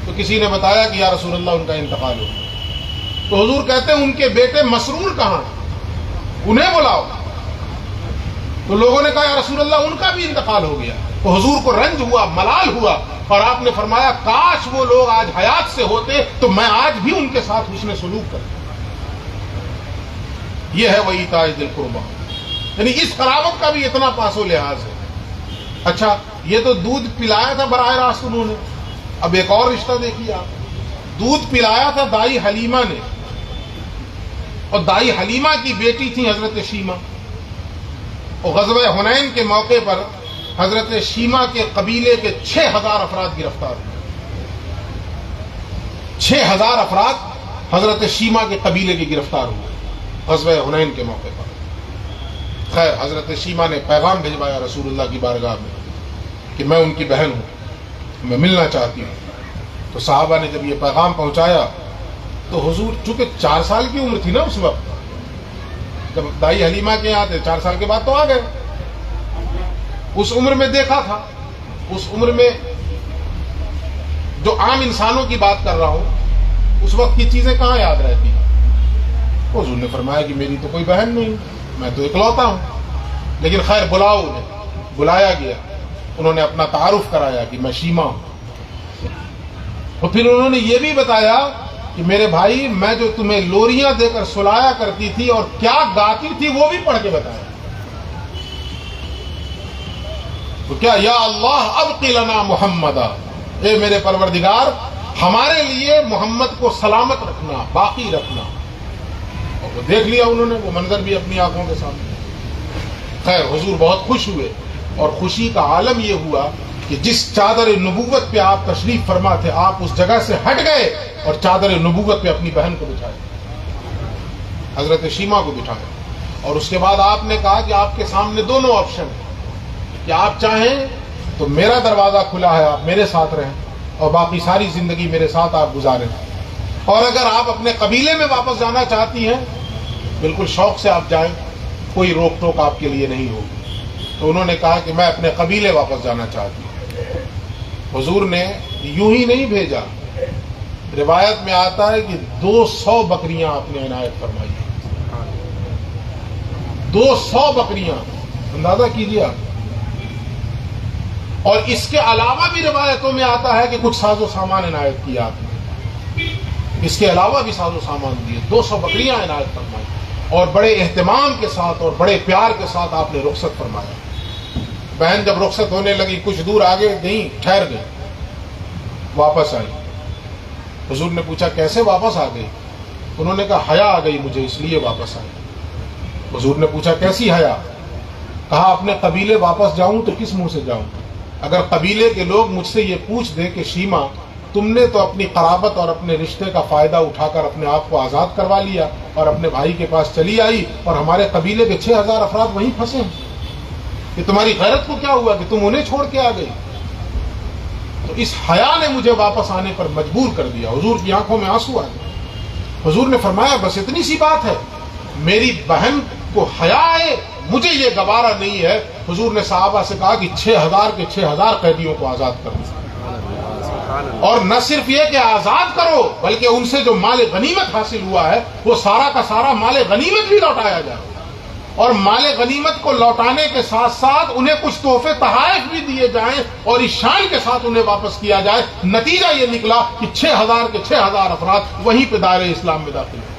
تو کسی نے بتایا کہ یا رسول اللہ ان کا انتقال ہو، تو حضور کہتے ہیں ان کے بیٹے مسرور کہاں ہیں، انہیں بلاؤ۔ تو لوگوں نے کہا یا رسول اللہ ان کا بھی انتقال ہو گیا۔ تو حضور کو رنج ہوا، ملال ہوا، اور آپ نے فرمایا کاش وہ لوگ آج حیات سے ہوتے تو میں آج بھی ان کے ساتھ حسن سلوک کرتا۔ یہ ہے وَإِيتَاءِ ذِي الْقُرْبَى، یعنی اس قرابت کا بھی اتنا پاس و لحاظ ہے۔ اچھا، یہ تو دودھ پلایا تھا براہ راست انہوں نے، اب ایک اور رشتہ دیکھیے آپ، دودھ پلایا تھا دائی حلیمہ نے، اور دائی حلیمہ کی بیٹی تھی حضرت شیمہ، اور غزوہ حنین کے موقع پر حضرت شیمہ کے قبیلے کے 6000 افراد گرفتار ہوئے، 6000 افراد حضرت شیمہ کے قبیلے کے گرفتار ہوئے، غزوہ حنین کے موقع پر۔ خیر حضرت شیمہ نے پیغام بھجوایا رسول اللہ کی بارگاہ میں کہ میں ان کی بہن ہوں، میں ملنا چاہتی ہوں۔ تو صحابہ نے جب یہ پیغام پہنچایا تو حضور چونکہ 4 سال کی عمر تھی نا اس وقت، جب دائی حلیمہ کے یہاں تھے 4 سال کے بعد تو آ گئے، اس عمر میں دیکھا تھا، اس عمر میں جو عام انسانوں کی بات کر رہا ہوں اس وقت کی چیزیں کہاں یاد رہتی ہیں۔ حضور نے فرمایا کہ میری تو کوئی بہن نہیں، میں تو اکلوتا ہوں، لیکن خیر بلاؤ، انہیں بلایا گیا، انہوں نے اپنا تعارف کرایا کہ میں شیمہ ہوں، اور پھر انہوں نے یہ بھی بتایا کہ میرے بھائی میں جو تمہیں لوریاں دے کر سلایا کرتی تھی اور کیا گاتی تھی وہ بھی پڑھ کے بتایا۔ تو کیا یا اللہ ابقی لنا محمدا، اے میرے پروردگار ہمارے لیے محمد کو سلامت رکھنا، باقی رکھنا۔ اور وہ دیکھ لیا انہوں نے، وہ منظر بھی اپنی آنکھوں کے سامنے۔ خیر حضور بہت خوش ہوئے، اور خوشی کا عالم یہ ہوا کہ جس چادر نبوت پہ آپ تشریف فرما تھے آپ اس جگہ سے ہٹ گئے اور چادر نبوت پہ اپنی بہن کو بٹھائے، حضرت شیمہ کو بٹھایا، اور اس کے بعد آپ نے کہا کہ آپ کے سامنے دونوں آپشن ہیں کہ آپ چاہیں تو میرا دروازہ کھلا ہے، آپ میرے ساتھ رہیں اور باقی ساری زندگی میرے ساتھ آپ گزاریں، اور اگر آپ اپنے قبیلے میں واپس جانا چاہتی ہیں بالکل شوق سے آپ جائیں، کوئی روک ٹوک آپ کے لیے نہیں ہوگی۔ تو انہوں نے کہا کہ میں اپنے قبیلے واپس جانا چاہتی ہوں۔ حضور نے یوں ہی نہیں بھیجا، روایت میں آتا ہے کہ 200 بکریاں آپ نے عنایت فرمائی، 200 بکریاں، اندازہ کیجیے آپ۔ اور اس کے علاوہ بھی روایتوں میں آتا ہے کہ کچھ ساز و سامان عنایت کیا آپ نے، اس کے علاوہ بھی ساز و سامان دیے، 200 بکریاں عنایت فرمائی، اور بڑے اہتمام کے ساتھ اور بڑے پیار کے ساتھ آپ نے رخصت فرمایا۔ بہن جب رخصت ہونے لگی کچھ دور آگے گئیں، ٹھہر گئیں، واپس آئی۔ حضور نے پوچھا کیسے واپس آ گئی؟ انہوں نے کہا حیا آ گئی مجھے اس لیے واپس آئی۔ حضور نے پوچھا کیسی حیا؟ کہا اپنے قبیلے واپس جاؤں تو کس منہ سے جاؤں؟ اگر قبیلے کے لوگ مجھ سے یہ پوچھ دیں کہ شیمہ تم نے تو اپنی قرابت اور اپنے رشتے کا فائدہ اٹھا کر اپنے آپ کو آزاد کروا لیا اور اپنے بھائی کے پاس چلی آئی، اور ہمارے قبیلے کے 6000 افراد وہیں پھنسے ہیں، کہ تمہاری غیرت کو کیا ہوا کہ تم انہیں چھوڑ کے آ گئی؟ تو اس حیا نے مجھے واپس آنے پر مجبور کر دیا۔ حضور کی آنکھوں میں آنسو آ گئے۔ حضور نے فرمایا بس اتنی سی بات ہے، میری بہن کو حیا آئے، مجھے یہ گوارا نہیں ہے۔ حضور نے صحابہ سے کہا کہ 6000 کے 6000 قیدیوں کو آزاد کر دو، اور نہ صرف یہ کہ آزاد کرو بلکہ ان سے جو مال غنیمت حاصل ہوا ہے وہ سارا کا سارا مال غنیمت بھی لوٹایا جائے، اور مال غنیمت کو لوٹانے کے ساتھ ساتھ انہیں کچھ تحفے تحائف بھی دیے جائیں اور اس شان کے ساتھ انہیں واپس کیا جائے۔ نتیجہ یہ نکلا کہ 6000 کے 6000 افراد وہیں پہ دائرے اسلام میں داخل ہوئے۔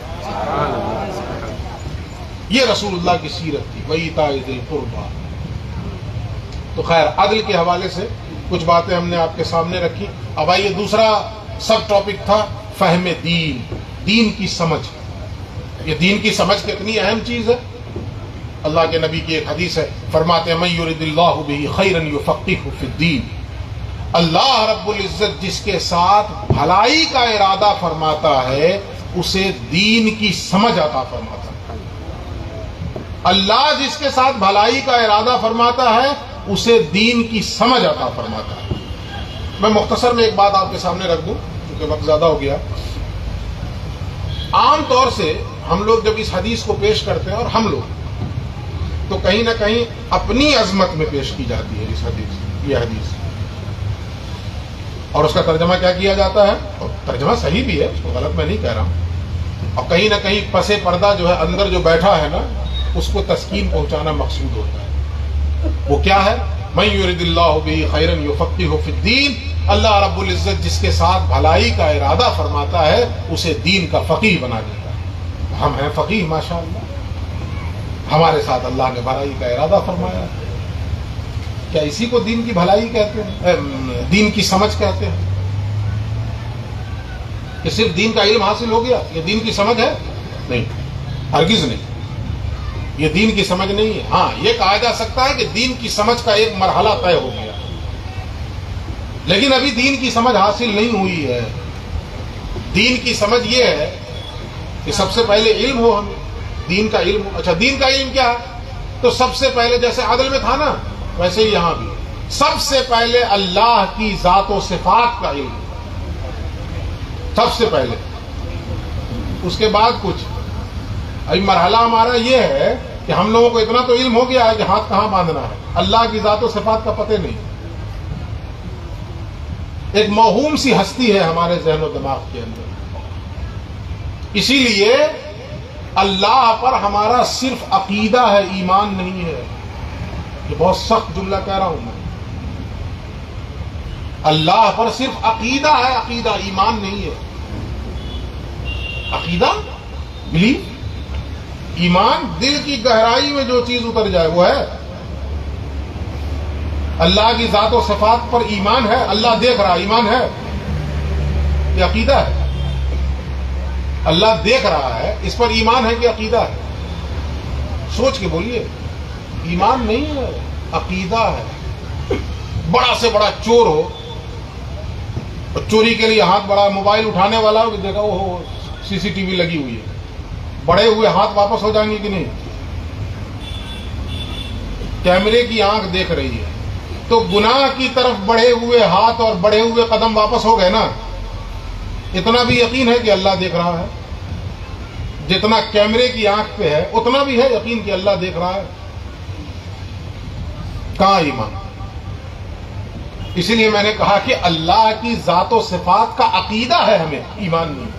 یہ رسول اللہ کی سیرت تھی، وَإِيتَاءِ ذِي الْقُرْبَىٰ۔ تو خیر عدل کے حوالے سے کچھ باتیں ہم نے آپ کے سامنے رکھی۔ اب آئیے دوسرا سب ٹاپک تھا فہم دین، دین کی سمجھ۔ یہ دین کی سمجھ کتنی اہم چیز ہے۔ اللہ کے نبی کی ایک حدیث ہے، فرماتے ہیں مَن يُرِدِ اللَّهُ بِهِ خَيْرًا يُفَقِّهْهُ فِي الدِّينِ، اللہ رب العزت جس کے ساتھ بھلائی کا ارادہ فرماتا ہے اسے دین کی سمجھ عطا فرماتا ہے۔ اللہ جس کے ساتھ بھلائی کا ارادہ فرماتا ہے اسے دین کی سمجھ عطا فرماتا ہے۔ میں مختصر میں ایک بات آپ کے سامنے رکھ دوں کیونکہ وقت زیادہ ہو گیا۔ عام طور سے ہم لوگ جب اس حدیث کو پیش کرتے ہیں، اور ہم لوگ تو کہیں نہ کہیں اپنی عظمت میں پیش کی جاتی ہے اس حدیث، یہ حدیث، اور اس کا ترجمہ کیا کیا جاتا ہے، اور ترجمہ صحیح بھی ہے، اس کو غلط میں نہیں کہہ رہا ہوں، اور کہیں نہ کہیں پس پردہ جو ہے اندر جو بیٹھا ہے نا اس کو تسکین پہنچانا مقصود ہوتا ہے۔ وہ کیا ہے؟ مَن يُرِدِ اللَّهُ بِهِ خَيْرًا يُفَقِّهُ فِي الدِّينِ، اللہ رب العزت جس کے ساتھ بھلائی کا ارادہ فرماتا ہے اسے دین کا فقیہ بنا دیتا ہے۔ ہم ہیں فقیہ ماشاءاللہ، ہمارے ساتھ اللہ نے بھلائی کا ارادہ فرمایا۔ کیا اسی کو دین کی بھلائی کہتے ہیں، دین کی سمجھ کہتے ہیں؟ کہ صرف دین کا علم حاصل ہو گیا یہ دین کی سمجھ ہے؟ نہیں، ہرگز نہیں، یہ دین کی سمجھ نہیں ہے۔ ہاں یہ کہا جا سکتا ہے کہ دین کی سمجھ کا ایک مرحلہ طے ہو گیا، لیکن ابھی دین کی سمجھ حاصل نہیں ہوئی ہے۔ دین کی سمجھ یہ ہے کہ سب سے پہلے علم ہو ہمیں، دین کا علم. اچھا دین کا علم کیا ہے؟ تو سب سے پہلے جیسے عدل میں تھا نا ویسے ہی یہاں بھی سب سے پہلے اللہ کی ذات و صفات کا علم سب سے پہلے. اس کے بعد کچھ. ابھی مرحلہ ہمارا یہ ہے کہ ہم لوگوں کو اتنا تو علم ہو گیا ہے کہ ہاتھ کہاں باندھنا ہے. اللہ کی ذات و صفات کا پتہ نہیں. ایک موہوم سی ہستی ہے ہمارے ذہن و دماغ کے اندر. اسی لیے اللہ پر ہمارا صرف عقیدہ ہے، ایمان نہیں ہے. یہ بہت سخت جملہ کہہ رہا ہوں میں. اللہ پر صرف عقیدہ ہے، عقیدہ، ایمان نہیں ہے. عقیدہ بلیف، ایمان دل کی گہرائی میں جو چیز اتر جائے وہ ہے. اللہ کی ذات و صفات پر ایمان ہے، اللہ دیکھ رہا، ایمان ہے، یہ عقیدہ ہے. اللہ دیکھ رہا ہے، اس پر ایمان ہے کہ عقیدہ ہے؟ سوچ کے بولیے. ایمان نہیں ہے، عقیدہ ہے. بڑا سے بڑا چور ہو اور چوری کے لیے ہاتھ بڑا، موبائل اٹھانے والا ہو کہ دیکھا وہ سی سی ٹی وی لگی ہوئی ہے، بڑے ہوئے ہاتھ واپس ہو جائیں گے کہ نہیں؟ کیمرے کی آنکھ دیکھ رہی ہے تو گناہ کی طرف بڑھے ہوئے ہاتھ اور بڑھے ہوئے قدم واپس ہو گئے نا. اتنا بھی یقین ہے کہ اللہ دیکھ رہا ہے. جتنا کیمرے کی آنکھ پہ ہے اتنا بھی ہے یقین کہ اللہ دیکھ رہا ہے. کہاں ایمان؟ اسی لیے میں نے کہا کہ اللہ کی ذات و صفات کا عقیدہ ہے ہمیں، ایمان نہیں.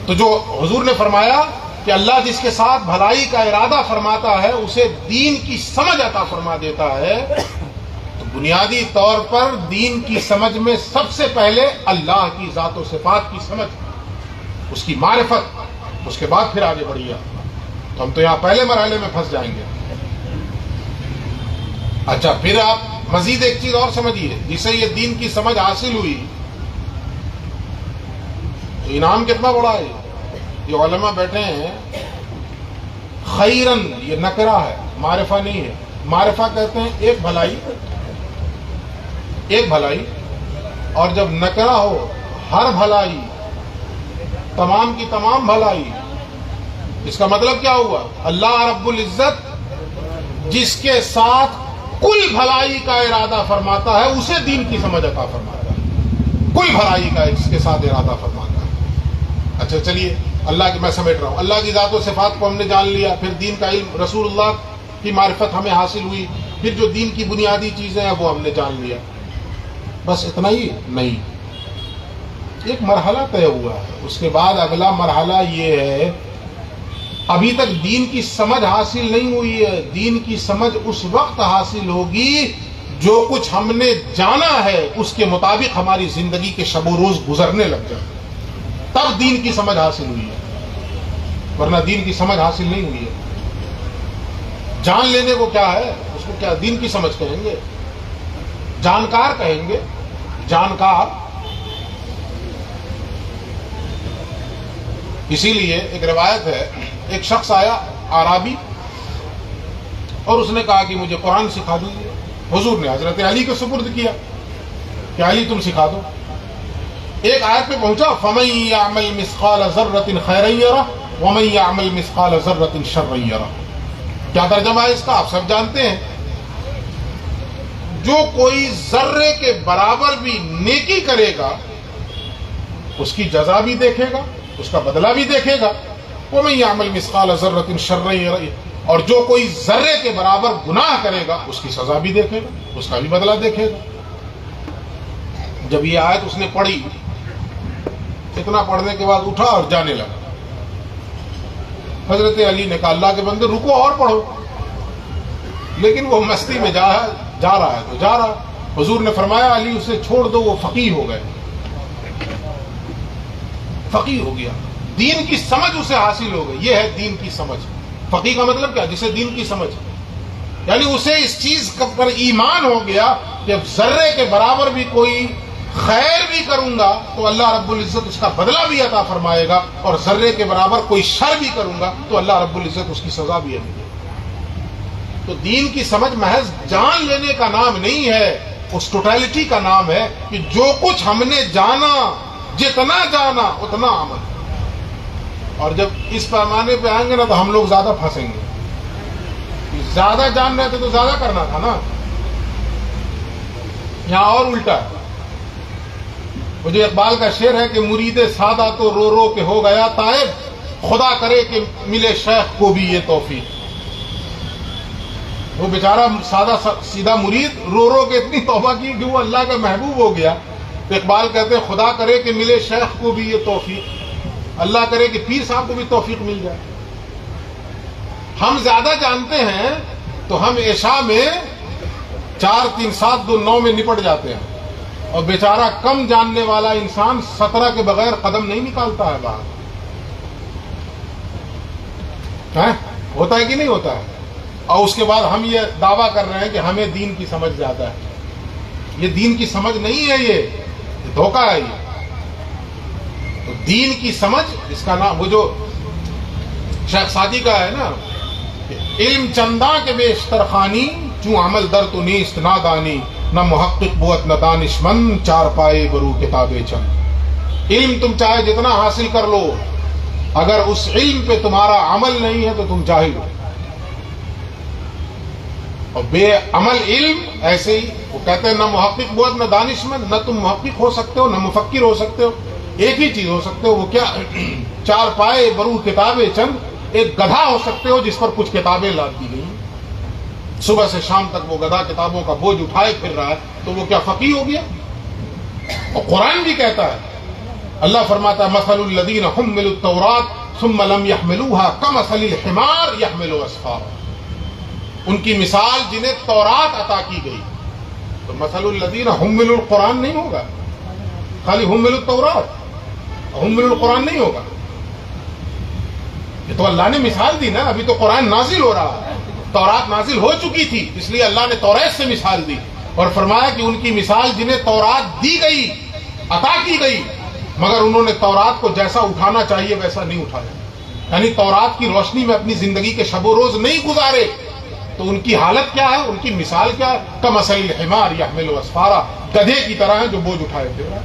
تو جو حضور نے فرمایا کہ اللہ جس کے ساتھ بھلائی کا ارادہ فرماتا ہے اسے دین کی سمجھ عطا فرما دیتا ہے. تو بنیادی طور پر دین کی سمجھ میں سب سے پہلے اللہ کی ذات و صفات کی سمجھ، اس کی معرفت، اس کے بعد پھر آگے بڑھیے. تو ہم تو یہاں پہلے مرحلے میں پھنس جائیں گے. اچھا پھر آپ مزید ایک چیز اور سمجھیے، جسے یہ دین کی سمجھ حاصل ہوئی تو انعام کتنا بڑا ہے. یہ علماء بیٹھے ہیں، خیرن یہ نکرہ ہے، معرفہ نہیں ہے. معرفہ کہتے ہیں ایک بھلائی، ایک بھلائی. اور جب نکرہ ہو ہر بھلائی، تمام کی تمام بھلائی، اس کا مطلب کیا ہوا؟ اللہ رب العزت جس کے ساتھ کل بھلائی کا ارادہ فرماتا ہے اسے دین کی سمجھ عطا فرماتا ہے. کل بھلائی کا اس کے ساتھ ارادہ فرماتا ہے. اچھا چلیے اللہ کی میں سمیٹ رہا ہوں. اللہ کی ذات و صفات کو ہم نے جان لیا، پھر دین کا علم، رسول اللہ کی معرفت ہمیں حاصل ہوئی، پھر جو دین کی بنیادی چیزیں ہیں وہ ہم نے جان لیا. بس اتنا ہی نہیں، ایک مرحلہ طے ہوا ہے. اس کے بعد اگلا مرحلہ یہ ہے، ابھی تک دین کی سمجھ حاصل نہیں ہوئی ہے. دین کی سمجھ اس وقت حاصل ہوگی جو کچھ ہم نے جانا ہے اس کے مطابق ہماری زندگی کے شب و روز گزرنے لگ جائیں، تب دین کی سمجھ حاصل ہوئی ہے. ورنہ دین کی سمجھ حاصل نہیں ہوئی ہے. جان لینے کو کیا ہے، اس کو کیا دین کی سمجھ کہیں گے؟ جانکار کہیں گے، جانکار. اسی لیے ایک روایت ہے، ایک شخص آیا اعرابی اور اس نے کہا کہ مجھے قرآن سکھا دیجیے. حضور نے حضرت علی کو سپرد کیا کہ علی تم سکھا دو. ایک آیت پہ پہنچا، فَمَن يَعْمَلْ مِثْقَالَ ذَرَّةٍ خَيْرًا يَرَهُ وَمَن يَعْمَلْ مِثْقَالَ ذَرَّةٍ شَرًّا يَرَهُ. کیا ترجمہ ہے اس کا؟ آپ سب جانتے ہیں. جو کوئی ذرے کے برابر بھی نیکی کرے گا اس کی جزا بھی دیکھے گا، اس کا بدلہ بھی دیکھے گا. وَمَن يَعْمَلْ مِثْقَالَ ذَرَّةٍ شَرًّا يَرَهُ. اور جو کوئی ذرے کے برابر گناہ کرے گا اس کی سزا بھی دیکھے گا، اس کا بھی بدلہ دیکھے گا. جب یہ آیت اس نے پڑھی، اتنا پڑھنے کے بعد اٹھا اور جانے لگا. حضرت علی نے کہا اللہ کے بندے رکو اور پڑھو. لیکن وہ مستی میں جا رہا ہے تو جا رہا. حضور نے فرمایا علی اسے چھوڑ دو، وہ فقیہ ہو گئے، فقیہ ہو گیا. دین کی سمجھ اسے حاصل ہو گئی. یہ ہے دین کی سمجھ. فقیہ کا مطلب کیا؟ جسے دین کی سمجھ، یعنی اسے اس چیز پر ایمان ہو گیا کہ اب ذرے کے برابر بھی کوئی خیر بھی کروں گا تو اللہ رب العزت اس کا بدلہ بھی عطا فرمائے گا، اور ذرے کے برابر کوئی شر بھی کروں گا تو اللہ رب العزت اس کی سزا بھی دے گا. تو دین کی سمجھ محض جان لینے کا نام نہیں ہے، اس ٹوٹیلٹی کا نام ہے کہ جو کچھ ہم نے جانا، جتنا جانا اتنا عمل. اور جب اس پیمانے پہ آئیں گے نا تو ہم لوگ زیادہ پھنسیں گے. زیادہ جان رہے تھے تو زیادہ کرنا تھا نا. یہاں اور الٹا ہے. وہ جو اقبال کا شعر ہے کہ مرید سادہ تو رو رو کے ہو گیا تائب, خدا کرے کہ ملے شیخ کو بھی یہ توفیق. وہ بیچارہ سادہ سیدھا مرید رو رو کے اتنی توبہ کی کہ وہ اللہ کا محبوب ہو گیا. تو اقبال کہتے ہیں خدا کرے کہ ملے شیخ کو بھی یہ توفیق, اللہ کرے کہ پیر صاحب کو بھی توفیق مل جائے. ہم زیادہ جانتے ہیں تو ہم عشاء میں 4 3 7 2 9 میں نپٹ جاتے ہیں, اور بیچارہ کم جاننے والا انسان 17 کے بغیر قدم نہیں نکالتا ہے باہر. ہوتا ہے کہ نہیں ہوتا ہے؟ اور اس کے بعد ہم یہ دعویٰ کر رہے ہیں کہ ہمیں دین کی سمجھ زیادہ ہے. یہ دین کی سمجھ نہیں ہے, یہ دھوکہ ہے. یہ تو دین کی سمجھ, اس کا نام وہ جو شیخ سعدی کا ہے نا, علم چنداں کے بیشتر خانی, چوں عمل در تو نیست نادانی, نہ محقق بوت نہ دانشمند, چار پائے برو کتابیں چند. علم تم چاہے جتنا حاصل کر لو, اگر اس علم پہ تمہارا عمل نہیں ہے تو تم جاہل ہو. اور بے عمل علم ایسے ہی, وہ کہتے ہیں نہ محقق بوت نہ دانشمند, نہ تم محقق ہو سکتے ہو نہ مفکر ہو سکتے ہو, ایک ہی چیز ہو سکتے ہو. وہ کیا؟ چار پائے برو کتابیں چند, ایک گدھا ہو سکتے ہو جس پر کچھ کتابیں لاد دی گئی. صبح سے شام تک وہ گدھا کتابوں کا بوجھ اٹھائے پھر رہا ہے, تو وہ کیا فقیہ ہو گیا؟ اور قرآن بھی کہتا ہے, اللہ فرماتا ہے مثل الذین حملوا التوراۃ ثم لم يحملوها كمثل الحمار يحمل اسفارا. ان کی مثال جنہیں تورات عطا کی گئی. تو مثل الذین حملوا القرآن نہیں ہوگا, خالی حملوا التوراۃ, حملوا القرآن نہیں ہوگا. یہ تو اللہ نے مثال دی نا, ابھی تو قرآن نازل ہو رہا ہے. تورات نازل ہو چکی تھی, اس لیے اللہ نے توریت سے مثال دی اور فرمایا کہ ان کی مثال جنہیں تورات دی گئی, عطا کی گئی, مگر انہوں نے تورات کو جیسا اٹھانا چاہیے ویسا نہیں اٹھایا. یعنی تورات کی روشنی میں اپنی زندگی کے شب و روز نہیں گزارے. تو ان کی حالت کیا ہے, ان کی مثال کیا ہے؟ کمثل الحمار یحمل اسفارا, گدھے کی طرح ہے جو بوجھ اٹھائے پھر رہا ہے.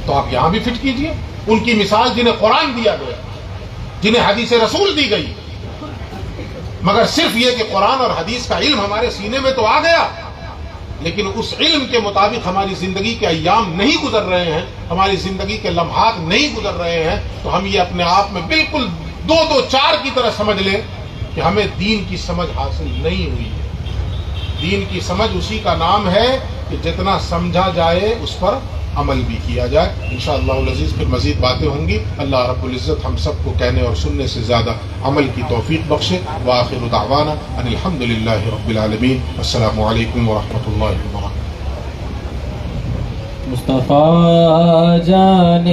تو آپ یہاں بھی فٹ کیجئے ان کی مثال جنہیں قرآن دیا گیا, جنہیں حدیث رسول دی گئی, مگر صرف یہ کہ قرآن اور حدیث کا علم ہمارے سینے میں تو آ گیا, لیکن اس علم کے مطابق ہماری زندگی کے ایام نہیں گزر رہے ہیں, ہماری زندگی کے لمحات نہیں گزر رہے ہیں. تو ہم یہ اپنے آپ میں بالکل 2 2 4 کی طرح سمجھ لیں کہ ہمیں دین کی سمجھ حاصل نہیں ہوئی ہے. دین کی سمجھ اسی کا نام ہے کہ جتنا سمجھا جائے اس پر عمل بھی کیا جائے. انشاءاللہ العزیز پھر مزید باتیں ہوں گی. اللہ رب العزت ہم سب کو کہنے اور سننے سے زیادہ عمل کی توفیق بخشے. وآخر دعوانا ان الحمدللہ رب العالمین. السلام علیکم ورحمۃ اللہ وبرکاتہ. مصطفیٰ جان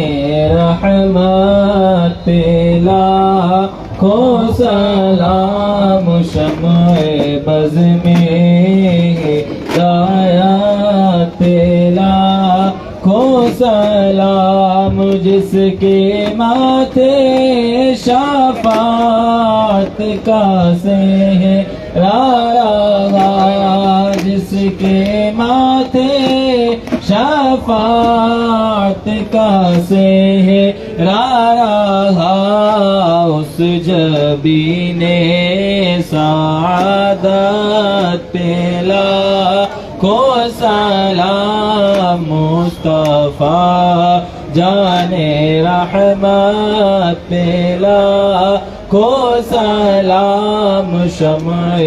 رحمت پہ لاکھوں سلام, شمع بز میں ہدایت پہ لاکھوں سلام, جس کے ماتھے شفاعت کا سہرا رہا, جس کے ماتھے شفاعت کا سہرا رہا, اس جبین سعادت پہ لاکھوں سلام, مصطفیٰ جان رحمت پہ لاکھوں سلام, شمع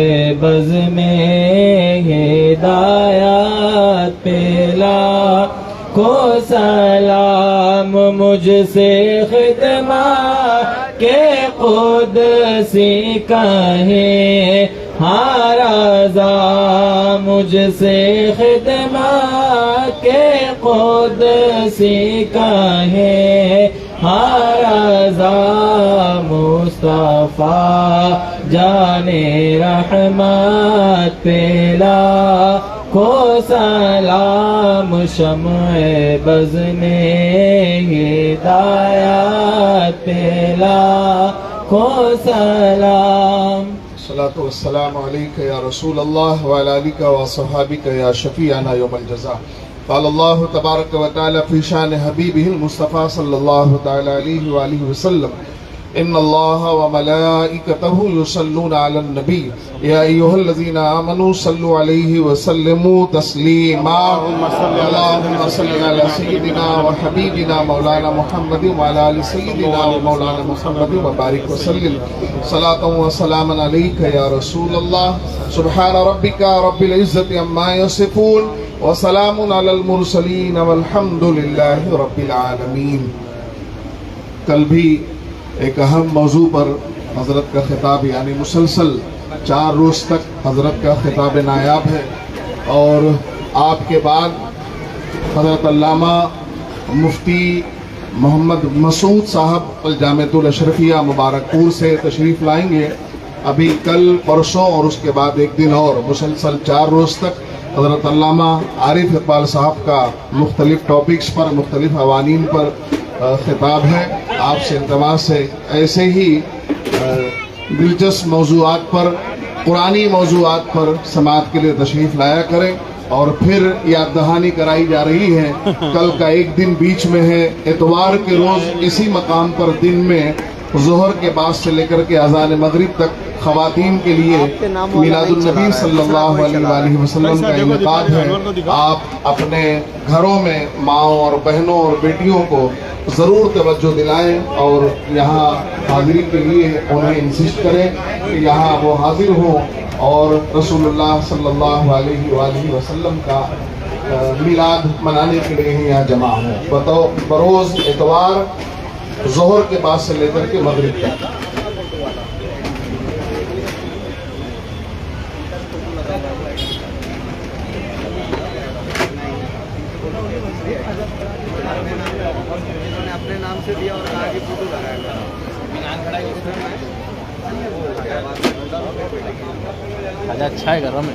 بز میں ہدایت پہ لاکھوں سلام, مجھ سے خدمت کے قدسی کہیں ہر رضا, مجھ سے خدمت کے قدسی کہیں ہر رضا, مصطفیٰ جان رحمت پہ لاکھوں سلام, شمع بز میں ہدایت پہ لاکھوں سلام. الصلاة والسلام علیک یا رسول اللہ وعلی آلک و صحابک یا شفیعنا یوم الجزاء. قال الله تبارك وتعالى في شان حبيبه المصطفى صلى الله تعالى عليه وآله وسلم إن الله وملائكته يصلون على النبي يا أيها الذين آمنوا صلوا عليه وسلموا تسليما اللهم صل على سيدنا وحبيبنا مولانا محمد وعلى آل سيدنا ومولانا محمد وبارك وسلم صلاة وسلاما عليك يا رسول الله سبحان ربك رب العزة عما يصفون وسلام على المرسلين والحمد لله رب العالمین۔ کل بھی ایک اہم موضوع پر حضرت کا خطاب یعنی مسلسل 4 روز تک حضرت کا خطاب نایاب ہے، اور آپ کے بعد حضرت علامہ مفتی محمد مسعود صاحب الجامعۃ الاشرفیہ مبارک پور سے تشریف لائیں گے۔ ابھی کل پرسوں اور اس کے بعد ایک دن اور مسلسل 4 روز تک حضرت علامہ عارف اقبال صاحب کا مختلف ٹاپکس پر مختلف عناوین پر خطاب ہے۔ آپ سے التماس ہے ایسے ہی دلچسپ موضوعات پر، قرآنی موضوعات پر سماعت کے لیے تشریف لایا کریں۔ اور پھر یاد دہانی کرائی جا رہی ہے، کل کا ایک دن بیچ میں ہے، اتوار کے روز اسی مقام پر دن میں ظہر کے بعد سے لے کر کے اذان مغرب تک خواتین کے لیے میلاد النبی صلی اللہ علیہ وآلہ وسلم کا انعقاد ہے۔ آپ اپنے گھروں میں ماؤں اور بہنوں اور بیٹیوں کو ضرور توجہ دلائیں اور یہاں حاضری کے لیے انہیں انسسٹ کریں کہ یہاں وہ حاضر ہوں اور رسول اللہ صلی اللہ علیہ وآلہ وسلم کا میلاد منانے کے لیے یہاں جمع ہوں بروز اتوار ظہر کے بعد سے لے کر کے مغرب تک۔ اپنے نام سے دیا اور آگے فوٹو لگایا اچھا ہے گھروں میں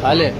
کھا لے۔